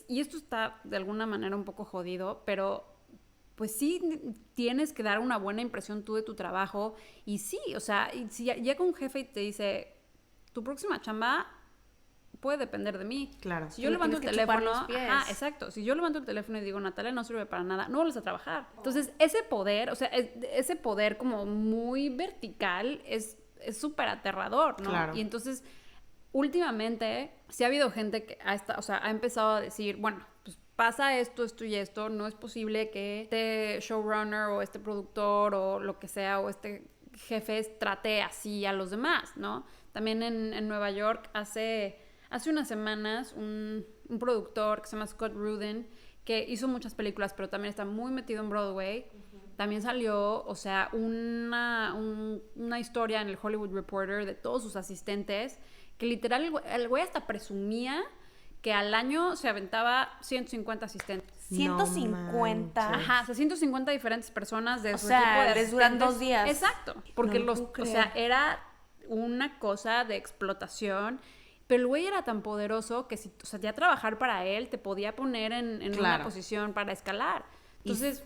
y esto está de alguna manera un poco jodido, pero pues sí tienes que dar una buena impresión tú de tu trabajo, y sí, o sea, y si llega un jefe y te dice, tu próxima chamba puede depender de mí. Claro. Si yo levanto el teléfono, exacto. Si yo levanto el teléfono y digo, Natalia no sirve para nada, no vuelves a trabajar. Entonces, ese poder, o sea, ese poder como muy vertical es súper aterrador, ¿no? Claro. Y entonces, últimamente, sí ha habido gente que ha empezado a decir, bueno, pues pasa esto y esto, no es posible que este showrunner o este productor o lo que sea, o este jefe trate así a los demás, ¿no? También en Nueva York hace unas semanas un productor que se llama Scott Rudin, que hizo muchas películas, pero también está muy metido en Broadway. También salió, o sea, una historia en el Hollywood Reporter de todos sus asistentes, que literal el güey hasta presumía que al año se aventaba 150 asistentes. 150. Ajá, o sea, 150 diferentes personas de su equipo de asistentes. les duran 2 días. Exacto, porque o sea, era una cosa de explotación. Pero el güey era tan poderoso que ya trabajar para él te podía poner en una posición para escalar. Entonces,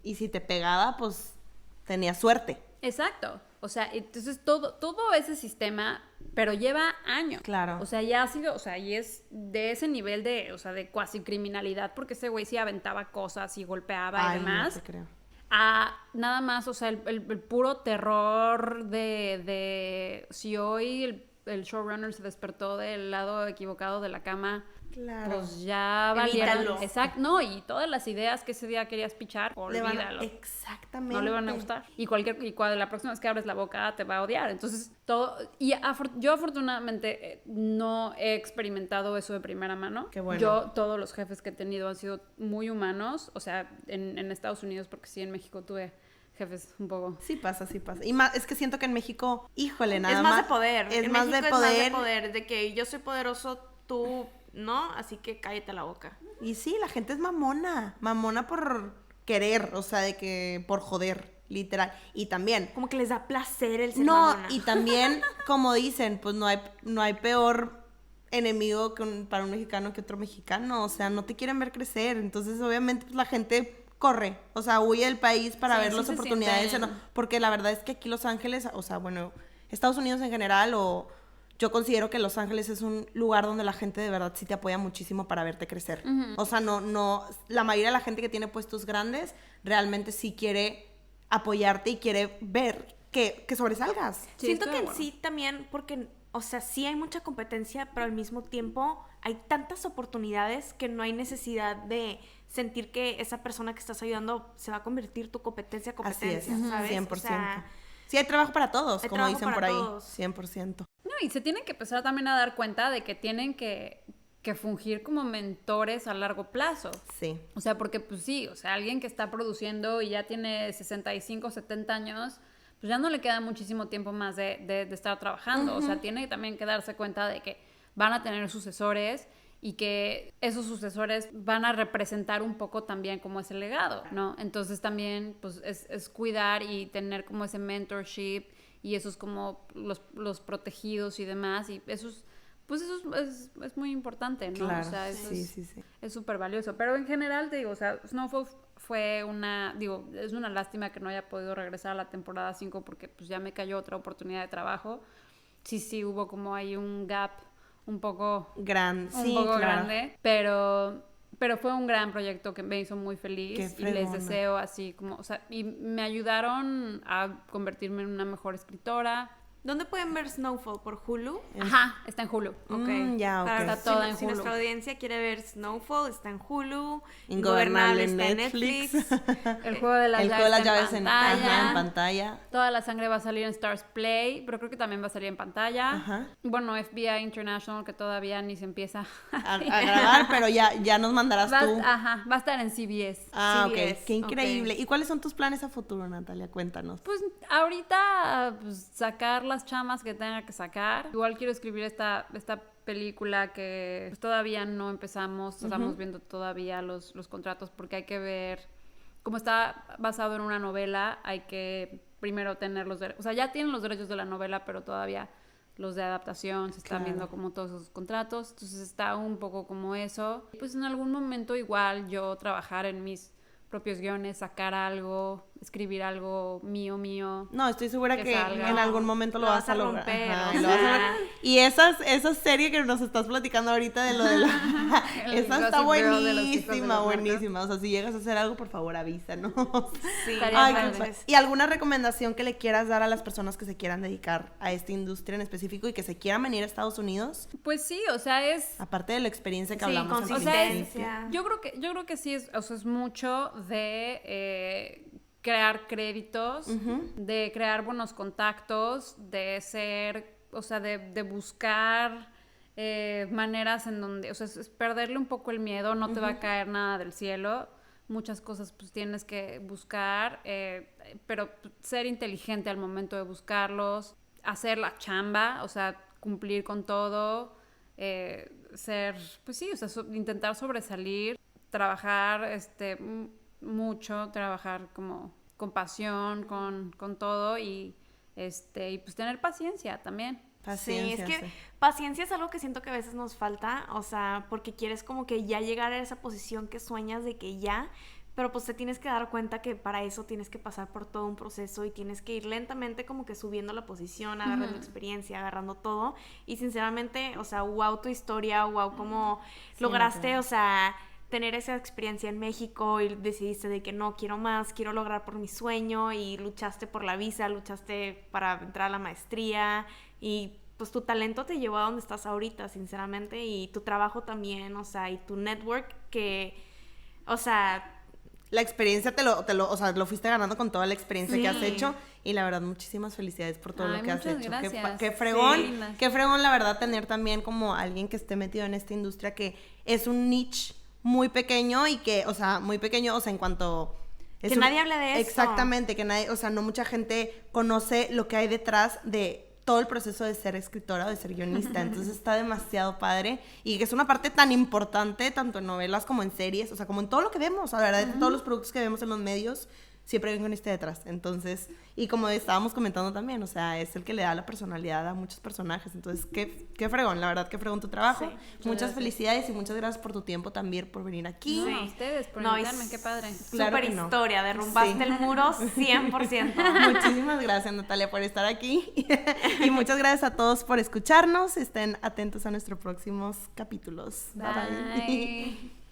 y si te pegaba, pues tenías suerte. Exacto. O sea, entonces todo ese sistema, pero lleva años. Claro. O sea, ya ha sido, o sea, y es de ese nivel de cuasi criminalidad, porque ese güey sí aventaba cosas y golpeaba y demás. No te creo. A nada más, o sea, el puro terror de si hoy el showrunner se despertó del lado equivocado de la cama, claro, pues ya valieron. Evítalo. Exacto, no, y todas las ideas que ese día querías pichar, olvídalo. Exactamente. No le van a gustar. Y cuando la próxima vez que abres la boca te va a odiar. Entonces, yo afortunadamente no he experimentado eso de primera mano. Qué bueno. Todos los jefes que he tenido han sido muy humanos, o sea, en Estados Unidos, porque sí, en México tuve jefes un poco. Sí pasa. Y más, es que siento que en México, híjole, nada más. Es más de poder. Es en más México de es más de poder. poder, de que yo soy poderoso, tú no, así que cállate la boca. Y sí, la gente es mamona por querer, o sea, de que por joder, literal. Y también, como que les da placer el ser no, mamona. y también, como dicen, pues no hay peor enemigo para un mexicano que otro mexicano, o sea, no te quieren ver crecer. Entonces, obviamente, pues la gente corre, o sea, huye del país para Sí, ver sí las se oportunidades, sienten- porque la verdad es que aquí Los Ángeles, o sea, bueno, Estados Unidos en general, o yo considero que Los Ángeles es un lugar donde la gente de verdad sí te apoya muchísimo para verte crecer. O sea, no, la mayoría de la gente que tiene puestos grandes realmente sí quiere apoyarte y quiere ver que sobresalgas. Sí, Siento estoy que de en acuerdo. sí también, porque, o sea, sí hay mucha competencia, pero al mismo tiempo hay tantas oportunidades que no hay necesidad de sentir que esa persona que estás ayudando se va a convertir tu competencia a Así es, competencia, ¿sabes? 100%. O sea, Sí, hay trabajo para todos, hay como trabajo dicen para por ahí, todos. 100%. No, y se tienen que empezar también a dar cuenta de que tienen que fungir como mentores a largo plazo. Sí. O sea, porque pues sí, o sea, alguien que está produciendo y ya tiene 65, 70 años, pues ya no le queda muchísimo tiempo más de estar trabajando. O sea, tiene también que darse cuenta de que van a tener sucesores y que esos sucesores van a representar un poco también como ese legado, ¿no? Entonces también pues es cuidar y tener como ese mentorship y esos como los protegidos y demás, y eso es, pues eso es muy importante, ¿no? Claro, O sea, eso sí. es súper valioso. Pero en general, te digo, o sea, Snowfall fue es una lástima que no haya podido regresar a la temporada 5 porque pues ya me cayó otra oportunidad de trabajo. Sí, hubo como ahí un gap un poco grande, pero fue un gran proyecto que me hizo muy feliz y les deseo así como, o sea, y me ayudaron a convertirme en una mejor escritora. ¿dónde pueden ver Snowfall? ¿Por Hulu? Ajá, está en Hulu. Ok. Ya, ok. Está toda en Si Hulu. nuestra audiencia quiere ver Snowfall, está en Hulu. Ingobernable está en Netflix. El juego de las El llaves, juego de las está llaves en pantalla. Toda la sangre va a salir en Stars Play, pero creo que también va a salir en pantalla. Ajá. Bueno, FBI International, que todavía ni se empieza A grabar, pero ya nos mandarás tú. Ajá, va a estar en CBS. Ah, CBS, ok, qué increíble. ok. ¿Y cuáles son tus planes a futuro, Natalia? Cuéntanos. Pues ahorita pues, sacar las chamas que tenga que sacar. Igual quiero escribir esta película que pues, todavía no empezamos, estamos viendo todavía los contratos porque hay que ver, como está basado en una novela, hay que primero tener los derechos, o sea, ya tienen los derechos de la novela, pero todavía los de adaptación se están viendo como todos esos contratos, entonces está un poco como eso. Pues en algún momento igual yo trabajar en mis propios guiones, sacar algo, escribir algo mío. No, estoy segura que salga. en algún momento lo vas a lograr. romper, Ajá, o y lo vas a sea. lograr. Y esa serie que nos estás platicando ahorita de lo de la... El esa está Gossip Girl de los hijos de buenísima, los buenísima. O sea, si llegas a hacer algo, por favor, avísanos. Sí, Estaría Ay, padre. qué padre. ¿Y alguna recomendación que le quieras dar a las personas que se quieran dedicar a esta industria en específico y que se quieran venir a Estados Unidos? Pues sí, o sea, es... Aparte de la experiencia que Sí, hablamos al consistencia. principio. Yo creo que sí, o sea, es mucho de crear créditos, de crear buenos contactos, de ser, o sea, de buscar maneras en donde, o sea, es perderle un poco el miedo, no te va a caer nada del cielo. Muchas cosas pues tienes que buscar, pero ser inteligente al momento de buscarlos, hacer la chamba, o sea, cumplir con todo, ser, pues sí, o sea, intentar sobresalir, trabajar mucho, trabajar como con pasión, con todo y pues tener paciencia también. Paciencia, sí, es que paciencia es algo que siento que a veces nos falta, o sea, porque quieres como que ya llegar a esa posición que sueñas de que ya, pero pues te tienes que dar cuenta que para eso tienes que pasar por todo un proceso y tienes que ir lentamente como que subiendo la posición, agarrando experiencia, agarrando todo, y sinceramente, o sea, wow tu historia, wow cómo lograste, o sea, tener esa experiencia en México y decidiste de que no, quiero más, quiero lograr por mi sueño y luchaste por la visa, luchaste para entrar a la maestría y pues tu talento te llevó a donde estás ahorita, sinceramente, y tu trabajo también, o sea, y tu network que, o sea... La experiencia o sea, lo fuiste ganando con toda la experiencia que has hecho y la verdad muchísimas felicidades por todo lo que has hecho. Gracias. Qué fregón la verdad tener también como alguien que esté metido en esta industria que es un niche muy pequeño y que, o sea, muy pequeño, o sea, en cuanto... Que nadie hable de eso. Exactamente, que nadie, o sea, no mucha gente conoce lo que hay detrás de todo el proceso de ser escritora o de ser guionista, entonces está demasiado padre y que es una parte tan importante tanto en novelas como en series, o sea, como en todo lo que vemos, la verdad, en todos los productos que vemos en los medios, siempre hay un guionista detrás. Entonces, y como estábamos comentando también, o sea, es el que le da la personalidad a muchos personajes. Entonces, qué fregón, la verdad, qué fregón tu trabajo. Sí, muchas felicidades y muchas gracias por tu tiempo también, por venir aquí. No, a ustedes por invitarme, qué padre. Claro Súper que no. historia, derrumbaste el muro 100%. Muchísimas gracias, Natalia, por estar aquí. Y muchas gracias a todos por escucharnos. Estén atentos a nuestros próximos capítulos. Bye. Bye.